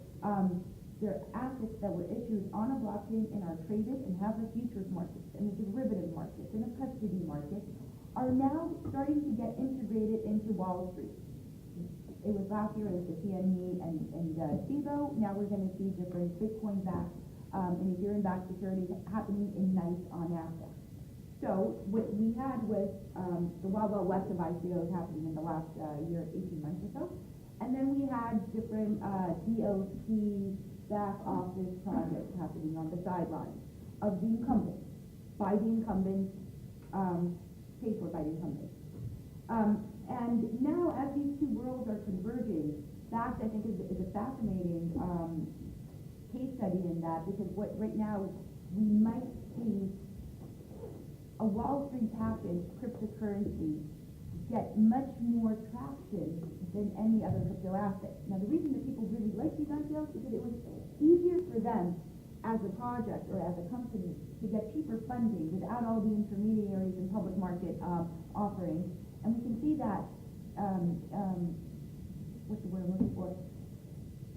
assets that were issued on a blockchain and are traded and have the futures markets and the derivative markets and the custody market, are now starting to get integrated into Wall Street. It was last year as the CME and SIBO. Now we're going to see different Bitcoin-backed and Ethereum-backed securities happening in NICE on NASDAQ. So what we had was the Wild Wild West of ICOs happening in the last year, 18 months or so. And then we had different DOT back office projects happening on the sidelines of the incumbents, by the incumbents, paid for by the incumbents. And now as these two worlds are converging, that I think is a fascinating case study in that, because what right now we might see a Wall Street packaged cryptocurrency get much more traction than any other crypto asset. Now, the reason that people really like these ICOs is that it was easier for them as a project or as a company to get cheaper funding without all the intermediaries and public market offerings. And we can see that, what's the word I'm looking for?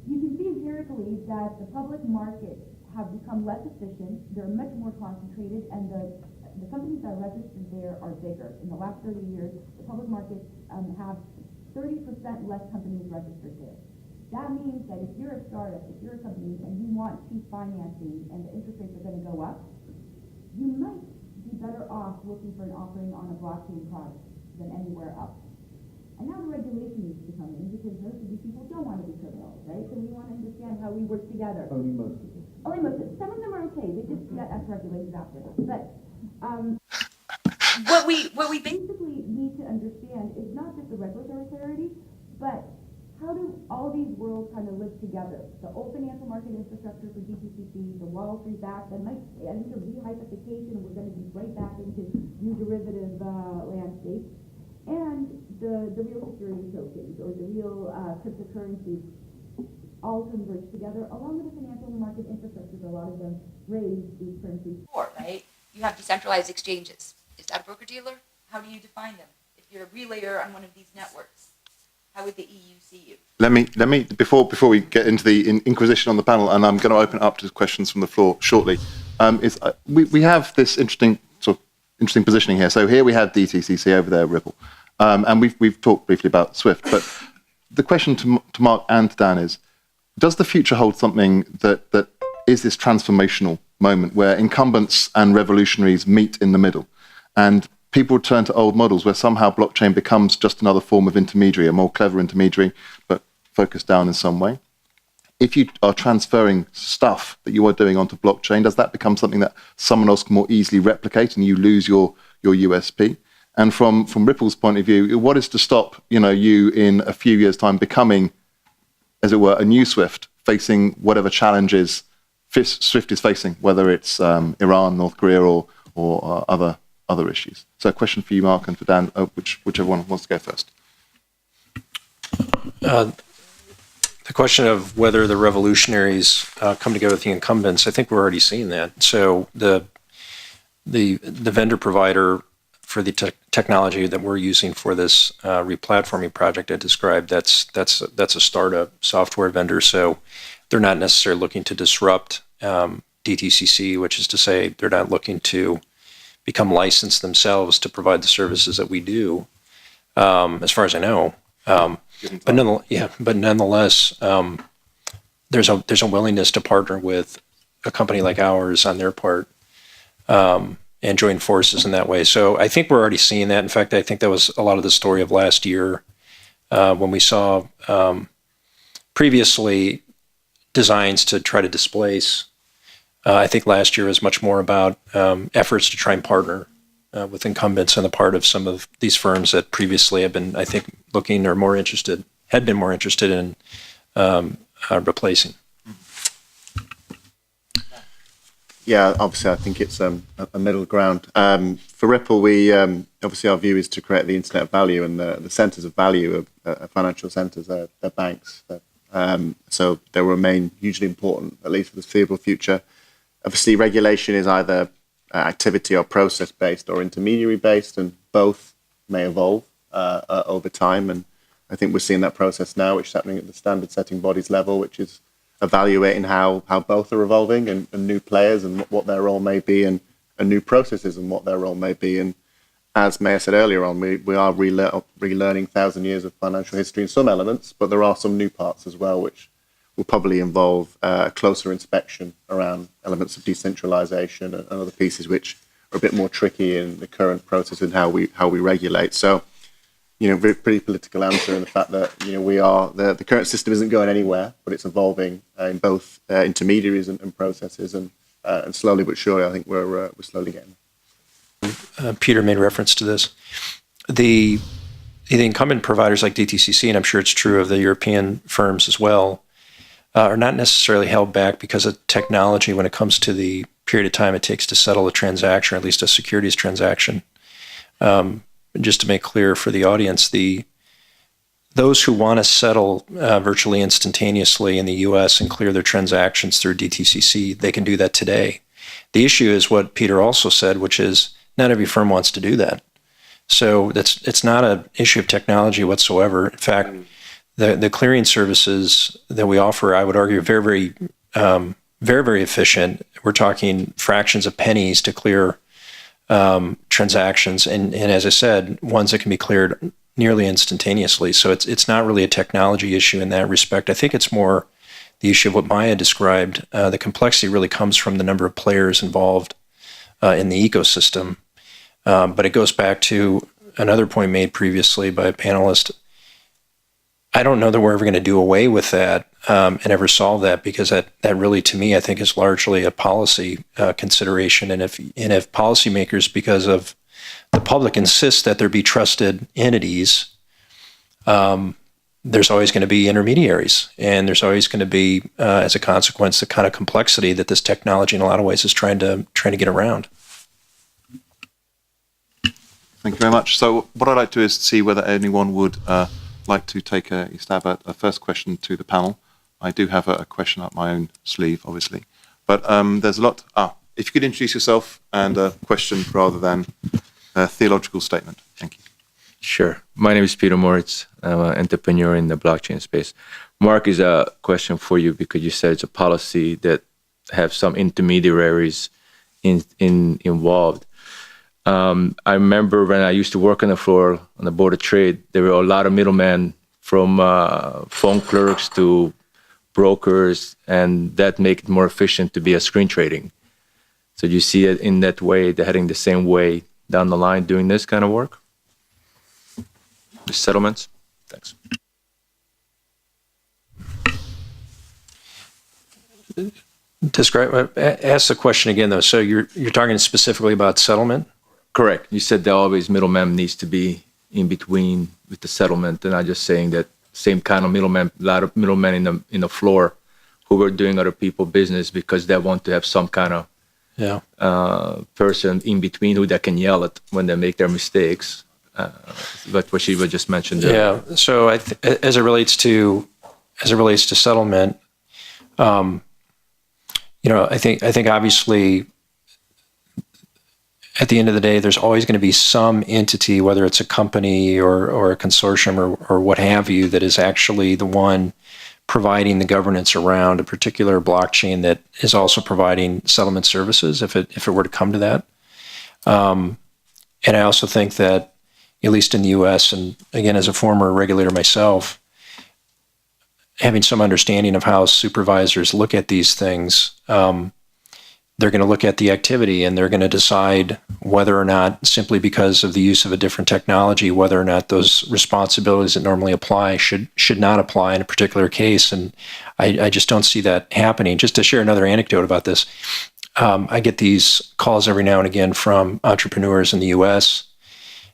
You can see empirically that the public markets have become less efficient, they're much more concentrated, and the companies that are registered there are bigger. In the last 30 years, the public markets have 30% less companies registered there. That means that if you're a startup, if you're a company, and you want cheap financing and the interest rates are going to go up, you might be better off looking for an offering on a blockchain product than anywhere else. And now the regulation needs to come in because most of these people don't want to be criminals, right? So we want to understand how we work together. Only most of them. Only most of them. Some of them are okay. They just get us regulated after that. But what we basically need to understand is not just the regulatory clarity, but how do all these worlds kind of live together? The old financial market infrastructure for DTCC, the Wall Street Act, and I think the rehypothecation, and we're going to be right back into new derivative landscape, and the real security tokens or the real cryptocurrencies all converge together along with the financial market infrastructure. A lot of them raise these currencies. Right? You have decentralized exchanges. Is that a broker-dealer? How do you define them? If you're a relayer on one of these networks, how would the EU see you? Let me before we get into the inquisition on the panel, and I'm going to open it up to questions from the floor shortly. We have this interesting positioning here. So here we have DTCC, over there Ripple, and we've talked briefly about Swift. But the question to Mark and to Dan is: does the future hold something that is this transformational moment where incumbents and revolutionaries meet in the middle, and people return to old models where somehow blockchain becomes just another form of intermediary, a more clever intermediary, but focused down in some way? If you are transferring stuff that you are doing onto blockchain, does that become something that someone else can more easily replicate and you lose your USP? And from Ripple's point of view, what is to stop you in a few years' time becoming, as it were, a new Swift, facing whatever challenges Swift is facing, whether it's Iran, North Korea, or other issues? So a question for you, Mark, and for Dan, whichever one wants to go first. The question of whether the revolutionaries come together with the incumbents, I think we're already seeing that. So the vendor provider for the technology that we're using for this replatforming project I described, that's a startup software vendor. So they're not necessarily looking to disrupt DTCC, which is to say they're not looking to become licensed themselves to provide the services that we do, as far as I know. But nonetheless, there's a willingness to partner with a company like ours on their part, and join forces in that way. So I think we're already seeing that. In fact, I think that was a lot of the story of last year, when we saw previously designs to try to displace. I think last year was much more about efforts to try and partner with incumbents on the part of some of these firms that previously have been, I think, had been more interested in replacing. Yeah, obviously, I think it's a middle ground. For Ripple, we obviously our view is to create the internet of value, and the centers of value of financial centers are banks. So they will remain hugely important, at least for the foreseeable future. Obviously, regulation is either activity or process-based or intermediary-based, and both may evolve over time. And I think we're seeing that process now, which is happening at the standard-setting bodies level, which is evaluating how both are evolving, and new players and what their role may be, and new processes and what their role may be. And as Maya said earlier on, we are relearning 1,000 years of financial history in some elements, but there are some new parts as well, which will probably involve a closer inspection around elements of decentralization and other pieces which are a bit more tricky in the current process and how we regulate. So, very pretty political answer in the fact that we are the current system isn't going anywhere, but it's evolving in both intermediaries and processes, and slowly but surely, I think we're slowly getting there. Peter made reference to this. The incumbent providers like DTCC, and I'm sure it's true of the European firms as well, are not necessarily held back because of technology when it comes to the period of time it takes to settle a transaction, or at least a securities transaction. Just to make clear for the audience, those who want to settle virtually instantaneously in the U.S. and clear their transactions through DTCC, they can do that today. The issue is what Peter also said, which is not every firm wants to do that. So it's not an issue of technology whatsoever. In fact, the clearing services that we offer, I would argue, are very, very, very, very efficient. We're talking fractions of pennies to clear transactions, and as I said, ones that can be cleared nearly instantaneously. So it's not really a technology issue in that respect. I think it's more the issue of what Maya described. The complexity really comes from the number of players involved in the ecosystem. But it goes back to another point made previously by a panelist. I don't know that we're ever going to do away with that and ever solve that, because that really, to me, I think is largely a policy consideration. And if policymakers, because of the public, insist that there be trusted entities, there's always going to be intermediaries, and there's always going to be, as a consequence, the kind of complexity that this technology, in a lot of ways, is trying to get around. Thank you very much. So what I'd like to do is see whether anyone would like to take a stab at a first question to the panel. I do have a question up my own sleeve, obviously. But there's a lot. If you could introduce yourself and a question rather than a theological statement. Thank you. Sure. My name is Theo Moore. I'm an entrepreneur in the blockchain space. Mark, is a question for you, because you said it's a policy that have some intermediaries involved. I remember when I used to work on the floor on the Board of Trade, there were a lot of middlemen, from phone clerks to brokers, and that make it more efficient to be a screen trading. So do you see it in that way, they're heading the same way down the line doing this kind of work? The settlements? Thanks. Ask the question again, though. So you're talking specifically about settlement? Correct. You said there always middleman needs to be in between with the settlement, and I'm just saying that same kind of middleman, a lot of middlemen in the floor who were doing other people's business because they want to have some kind of person in between who they can yell at when they make their mistakes. But what she just mentioned. Yeah. So as it relates to settlement, I think obviously, at the end of the day, there's always going to be some entity, whether it's a company or a consortium or what have you, that is actually the one providing the governance around a particular blockchain that is also providing settlement services, if it were to come to that. And I also think that, at least in the U.S., and again, as a former regulator myself, having some understanding of how supervisors look at these things, they're going to look at the activity and they're going to decide whether or not, simply because of the use of a different technology, whether or not those responsibilities that normally apply should not apply in a particular case. And I just don't see that happening. Just to share another anecdote about this, I get these calls every now and again from entrepreneurs in the U.S.,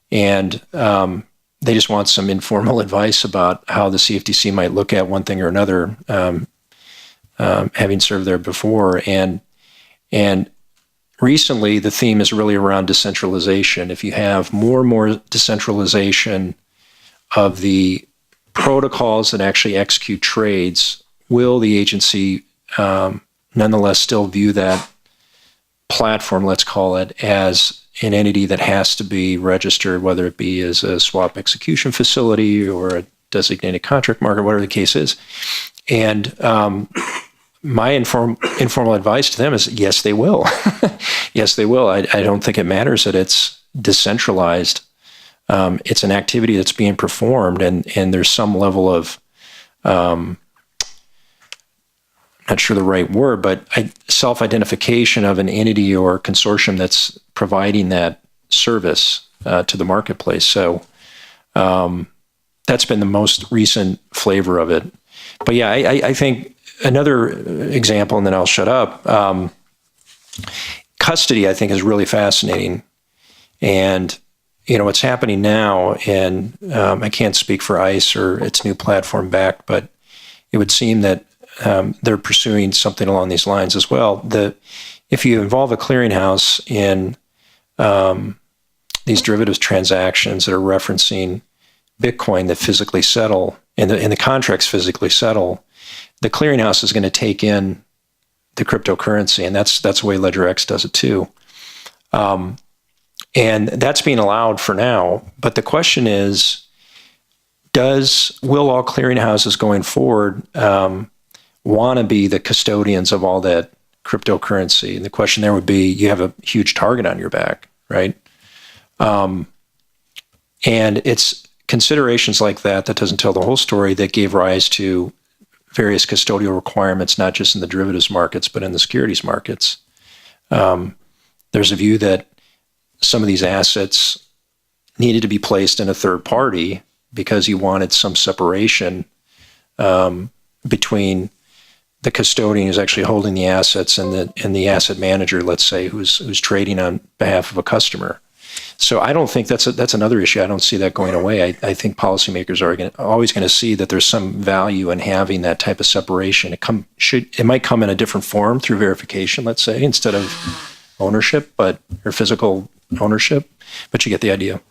and they just want some informal advice about how the CFTC might look at one thing or another, having served there before. And recently, the theme is really around decentralization. If you have more and more decentralization of the protocols that actually execute trades, will the agency nonetheless still view that platform, let's call it, as an entity that has to be registered, whether it be as a swap execution facility or a designated contract market, whatever the case is? And my informal advice to them is, yes, they will. Yes, they will. I don't think it matters that it's decentralized. It's an activity that's being performed, and there's some level of, not sure the right word, but self-identification of an entity or consortium that's providing that service to the marketplace. So that's been the most recent flavor of it. But yeah, I think another example, and then I'll shut up. Custody, I think, is really fascinating. And, what's happening now, and I can't speak for ICE or its new platform back, but it would seem that they're pursuing something along these lines as well. If you involve a clearinghouse in these derivatives transactions that are referencing Bitcoin that physically settle, and the contracts physically settle, the clearinghouse is going to take in the cryptocurrency, and that's the way LedgerX does it too. And that's being allowed for now. But the question is, will all clearinghouses going forward want to be the custodians of all that cryptocurrency? And the question there would be, you have a huge target on your back, right? And it's considerations like that doesn't tell the whole story that gave rise to various custodial requirements, not just in the derivatives markets, but in the securities markets. There's a view that some of these assets needed to be placed in a third party because you wanted some separation between the custodian who's actually holding the assets and the asset manager, let's say, who's trading on behalf of a customer. So I don't think that's another issue. I don't see that going away. I think policymakers are always going to see that there's some value in having that type of separation. It might come in a different form through verification, let's say, instead of ownership, or physical ownership. But you get the idea.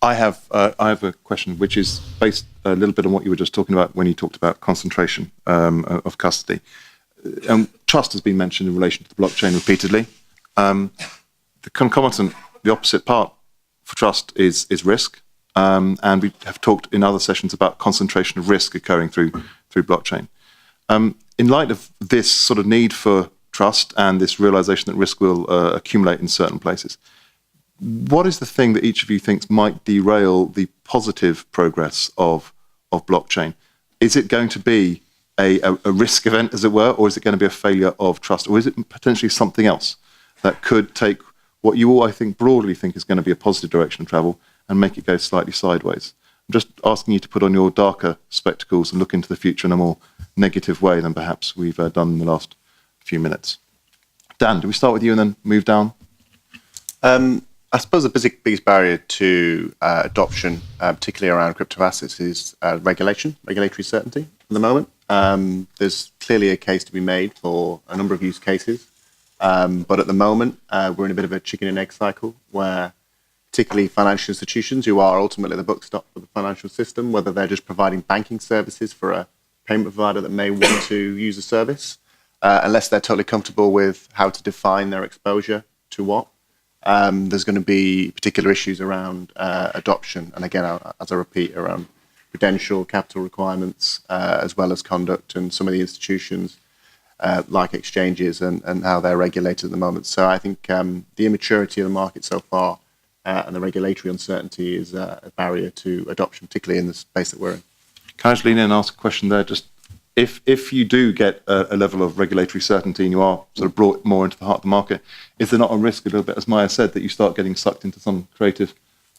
I have a question which is based a little bit on what you were just talking about when you talked about concentration of custody. Trust has been mentioned in relation to the blockchain repeatedly. The concomitant, the opposite part for trust is risk, and we have talked in other sessions about concentration of risk occurring through blockchain. In light of this sort of need for trust and this realization that risk will accumulate in certain places, what is the thing that each of you thinks might derail the positive progress of blockchain? Is it going to be a risk event, as it were, or is it going to be a failure of trust, or is it potentially something else that could take what you all, I think, broadly think is going to be a positive direction of travel and make it go slightly sideways? I'm just asking you to put on your darker spectacles and look into the future in a more negative way than perhaps we've done in the last few minutes. Dan, do we start with you and then move down? I suppose the biggest barrier to adoption, particularly around crypto assets, is regulatory certainty at the moment. There's clearly a case to be made for a number of use cases. But at the moment, we're in a bit of a chicken and egg cycle where particularly financial institutions who are ultimately the bookstop for the financial system, whether they're just providing banking services for a payment provider that may want to use a service, unless they're totally comfortable with how to define their exposure to what. There's going to be particular issues around adoption, and again, as I repeat, around prudential capital requirements, as well as conduct and some of the institutions like exchanges and how they're regulated at the moment. So I think the immaturity of the market so far and the regulatory uncertainty is a barrier to adoption, particularly in the space that we're in. Can I just lean in and ask a question there? Just if you do get a level of regulatory certainty and you are sort of brought more into the heart of the market, is there not a risk a little bit, as Maya said, that you start getting sucked into some creative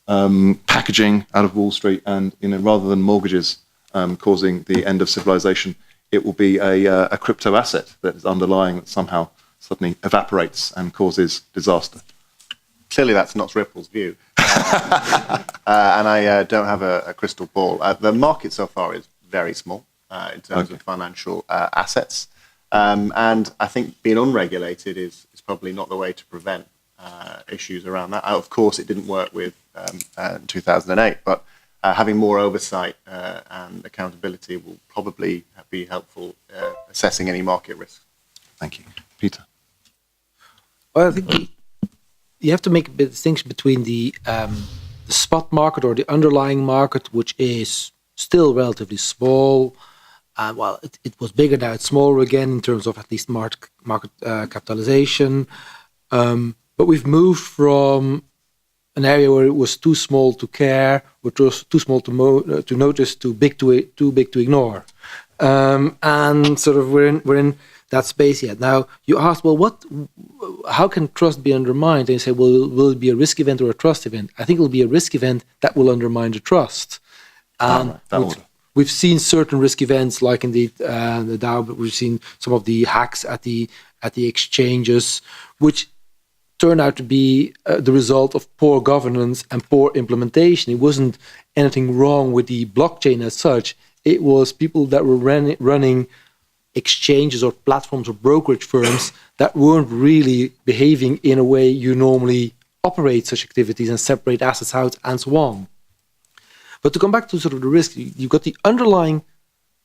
packaging out of Wall Street and, rather than mortgages causing the end of civilization, it will be a crypto asset that is underlying that somehow suddenly evaporates and causes disaster? Clearly, that's not Ripple's view. And I don't have a crystal ball. The market so far is very small in terms of financial assets. And I think being unregulated is probably not the way to prevent issues around that. Of course, it didn't work with 2008, but having more oversight and accountability will probably be helpful assessing any market risk. Thank you. Peter? Well, I think you have to make a bit of distinction between the spot market or the underlying market, which is still relatively small. It was bigger, now it's smaller again in terms of at least market capitalization. But we've moved from an area where it was too small to care, which was too small to notice, too big to ignore, and sort of we're in that space yet. Now you ask, well, how can trust be undermined? And you say, well, will it be a risk event or a trust event? I think it will be a risk event that will undermine the trust. We've seen certain risk events, like indeed the DAO, but we've seen some of the hacks at the exchanges, which turned out to be the result of poor governance and poor implementation. It wasn't anything wrong with the blockchain as such. It was people that were running exchanges or platforms or brokerage firms that weren't really behaving in a way you normally operate such activities and separate assets out and so on. But to come back to sort of the risk, you've got the underlying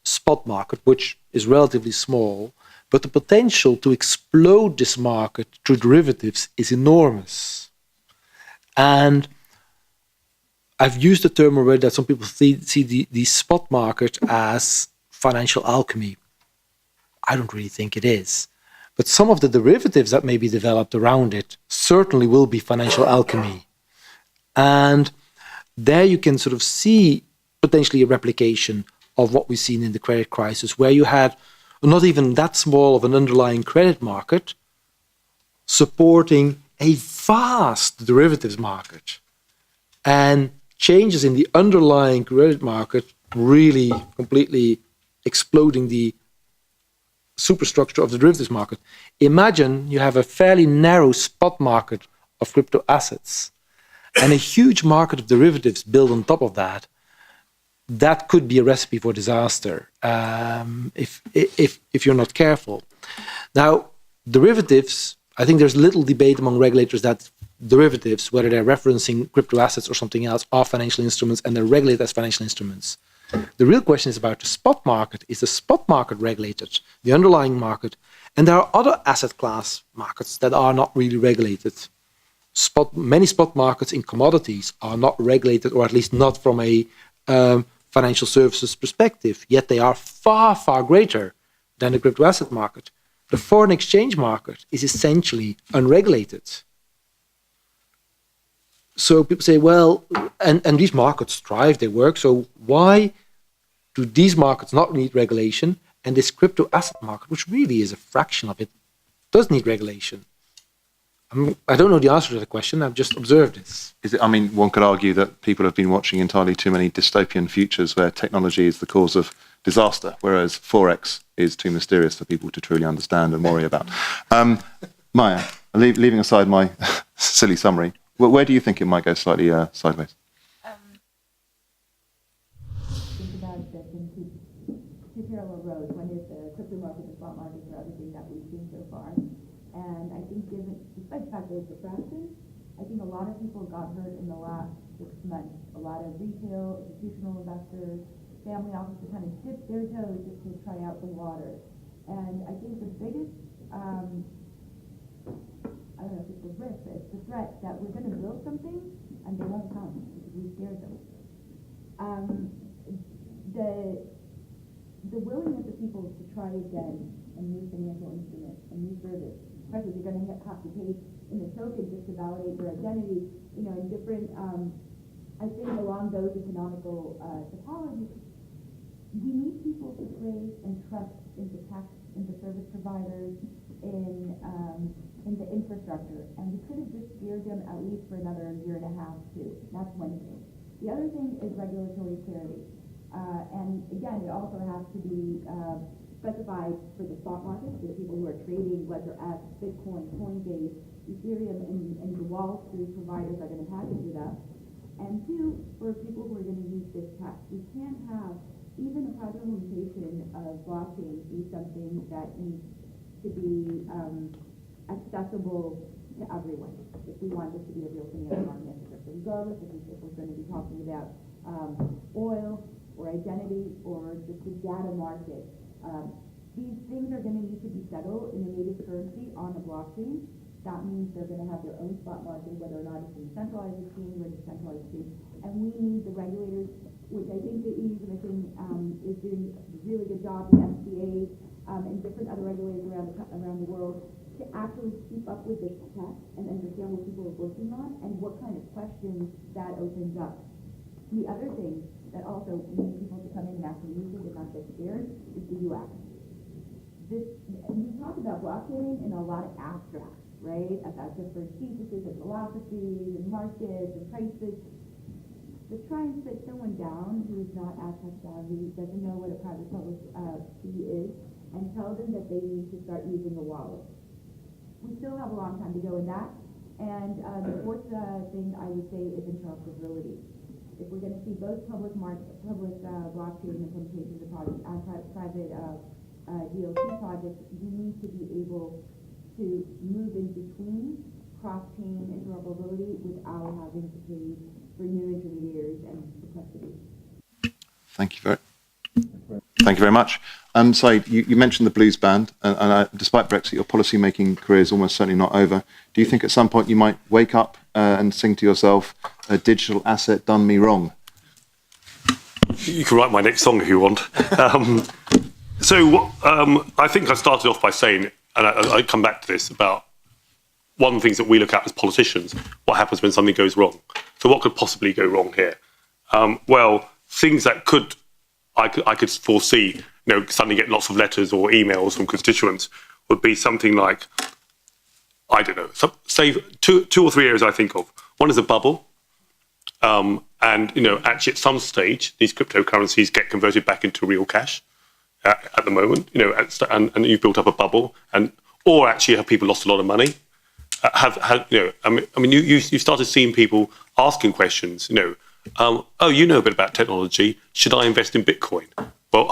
spot market, which is relatively small, but the potential to explode this market through derivatives is enormous. And I've used the term already that some people see the spot market as financial alchemy. I don't really think it is. But some of the derivatives that may be developed around it certainly will be financial alchemy. And there you can sort of see potentially a replication of what we've seen in the credit crisis, where you had not even that small of an underlying credit market, supporting a vast derivatives market. And changes in the underlying credit market really completely exploding the superstructure of the derivatives market. Imagine you have a fairly narrow spot market of crypto assets and a huge market of derivatives built on top of that. That could be a recipe for disaster if you're not careful. Now, derivatives, I think there's little debate among regulators that derivatives, whether they're referencing crypto assets or something else, are financial instruments and they're regulated as financial instruments. The real question is about the spot market. Is the spot market regulated, the underlying market? And there are other asset class markets that are not really regulated. Many spot markets in commodities are not regulated, or at least not from a financial services perspective, yet they are far, far greater than the crypto asset market. The foreign exchange market is essentially unregulated. So people say, well, and these markets thrive, they work, so why do these markets not need regulation? And this crypto asset market, which really is a fraction of it, does need regulation. I don't know the answer to the question, I've just observed this. One could argue that people have been watching entirely too many dystopian futures where technology is the cause of disaster, whereas Forex is too mysterious for people to truly understand and worry about. Maya, leaving aside my silly summary, where do you think it might go slightly sideways? Think about this in two parallel roads. One is the crypto market, the spot market, for everything that we've seen so far. And I think despite the fact that it's a fraction, I think a lot of people got hurt in the last 6 months. A lot of retail, institutional investors, family offices kind of dipped their toes just to try out the water. And I think the biggest, I don't know if it's the risk, but it's the threat that we're going to build something and they won't come because we scared them. The willingness of people to try again a new financial instrument, a new service, especially if you're going to have to pay in a token just to validate your identity, in different, I think along those economical topologies, we need people to place and trust into tech, into service providers, in the infrastructure. And we could have just steered them at least for another year and a half, too. That's one thing. The other thing is regulatory clarity. And again, it also has to be specified for the spot market, for the people who are trading, whether at Bitcoin, Coinbase, Ethereum, and the Wall Street providers are going to package it up. And two, for people who are going to use this tech. We can't have even a private implementation of blockchain be something that needs to be accessible to everyone if we want this to be a real financial market infrastructure, regardless if we're going to be talking about oil or identity or just the data market. These things are going to need to be settled in a native currency on a blockchain. That means they're going to have their own spot market, whether or not it's in a centralized exchange or a decentralized exchange. And we need the regulators, which I think the EU Commission is doing a really good job, the FCA and different other regulators around the world, to actually keep up with this tech and understand what people are working on and what kind of questions that opens up. The other thing that also we need people to come in and actually use it and not get scared is the UX. We talk about blockchain in a lot of abstract, right? About different theses and philosophies and markets and prices. To try and sit someone down who is not as tech savvy, doesn't know what a private public key is, and tell them that they need to start using a wallet. We still have a long time to go in that. And the fourth thing I would say is interoperability. If we're going to see both public blockchain implementations of projects and private DLT projects, we need to be able to move in between cross-chain interoperability without having to pay for new intermediaries and complexity. Thank you very much. Syed, you mentioned the blues band, and despite Brexit, your policy-making career is almost certainly not over. Do you think at some point you might wake up and sing to yourself, "A digital asset done me wrong"? You can write my next song if you want. I think I started off by saying, and I come back to this, about one of the things that we look at as politicians, what happens when something goes wrong. So what could possibly go wrong here? Well, things that I could foresee, suddenly get lots of letters or emails from constituents would be something like I don't know, say two or three areas I think of. One is a bubble. And, actually at some stage, these cryptocurrencies get converted back into real cash at the moment, and you've built up a bubble, or actually have people lost a lot of money? You started seeing people asking questions, oh, you know a bit about technology. Should I invest in Bitcoin? Well,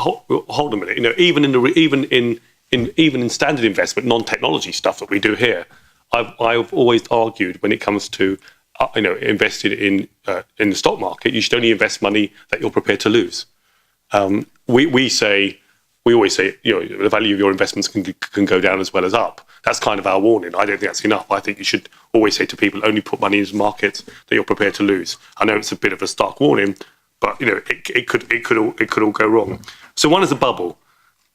hold a minute. Even in standard investment, non-technology stuff that we do here, I've always argued when it comes to invested in the stock market, you should only invest money that you're prepared to lose. We always say the value of your investments can go down as well as up. That's kind of our warning. I don't think that's enough. I think you should always say to people, only put money into markets that you're prepared to lose. I know it's a bit of a stark warning, but it could all go wrong. So one is a bubble.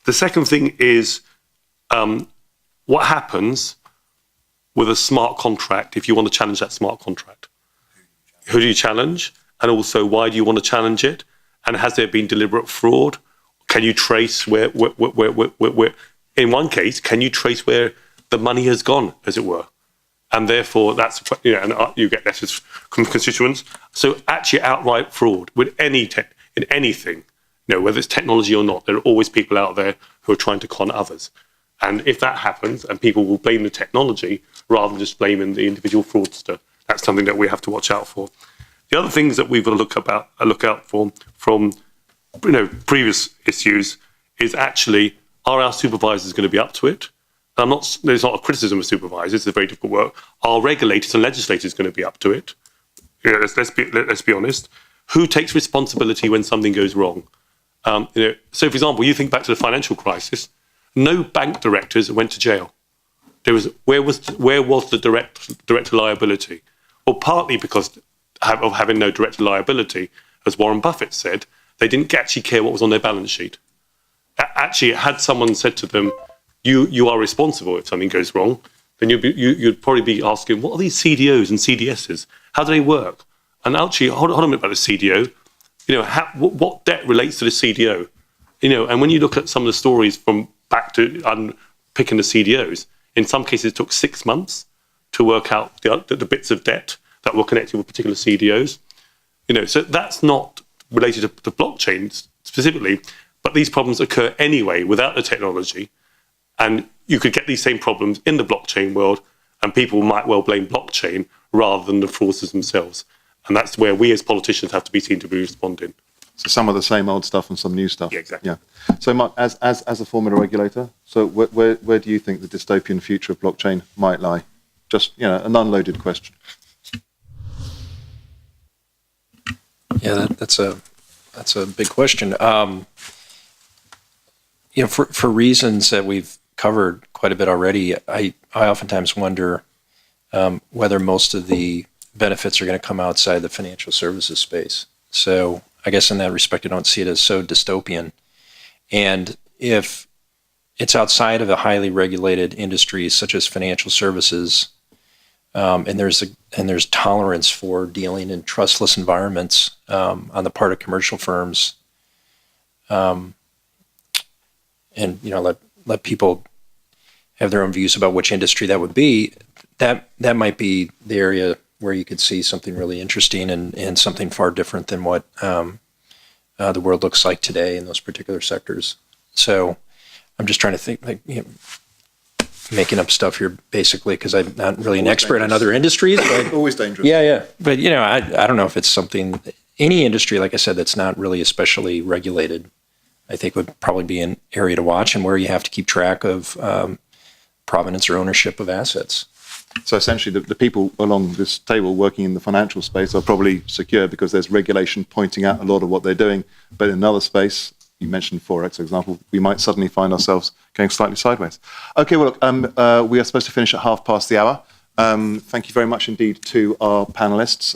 The second thing is what happens with a smart contract if you want to challenge that smart contract. Who do you challenge? And also, why do you want to challenge it? And has there been deliberate fraud? Can you trace where in one case, can you trace where the money has gone, as it were? And therefore, that's, and you get letters from constituents. So actually outright fraud with in anything, whether it's technology or not, there are always people out there who are trying to con others. And if that happens, and people will blame the technology rather than just blaming the individual fraudster, that's something that we have to watch out for. The other things that we've got to look out for from previous issues is actually, are our supervisors going to be up to it? There's not a criticism of supervisors, it's a very difficult work. Are regulators and legislators going to be up to it? Let's be honest. Who takes responsibility when something goes wrong? So, for example, you think back to the financial crisis. No bank directors went to jail. Where was the director liability? Well, partly because of having no director liability, as Warren Buffett said, they didn't actually care what was on their balance sheet. Actually, had someone said to them, "You are responsible if something goes wrong," then you'd probably be asking, "What are these CDOs and CDSs? How do they work?" And actually, hold on a minute about the CDO. What debt relates to the CDO? And when you look at some of the stories from back to unpicking the CDOs, in some cases it took 6 months to work out the bits of debt that were connected with particular CDOs. So that's not related to blockchain specifically, but these problems occur anyway without the technology. And you could get these same problems in the blockchain world, and people might well blame blockchain rather than the fraudsters themselves. And that's where we as politicians have to be seen to be responding. So some of the same old stuff and some new stuff. Yeah, exactly. Yeah. So Mark, as a former regulator, so where do you think the dystopian future of blockchain might lie? Just, an unloaded question. Yeah, that's a big question. For reasons that we've covered quite a bit already, I oftentimes wonder whether most of the benefits are going to come outside the financial services space. So I guess in that respect, I don't see it as so dystopian. And if it's outside of a highly regulated industry such as financial services, and there's tolerance for dealing in trustless environments on the part of commercial firms, and let people have their own views about which industry that would be, that might be the area where you could see something really interesting and something far different than what the world looks like today in those particular sectors. So I'm just trying to think, making up stuff here basically because I'm not really an expert on other industries. But always dangerous. Yeah. But I don't know if it's something, any industry, like I said, that's not really especially regulated, I think would probably be an area to watch and where you have to keep track of provenance or ownership of assets. So essentially the people along this table working in the financial space are probably secure because there's regulation pointing out a lot of what they're doing. But in another space, you mentioned Forex, for example, we might suddenly find ourselves going slightly sideways. Okay, well, look, we are supposed to finish at hour. Thank you very much indeed to our panelists.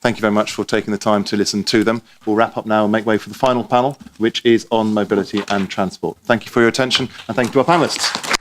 Thank you very much for taking the time to listen to them. We'll wrap up now and make way for the final panel, which is on mobility and transport. Thank you for your attention, and thank you to our panelists.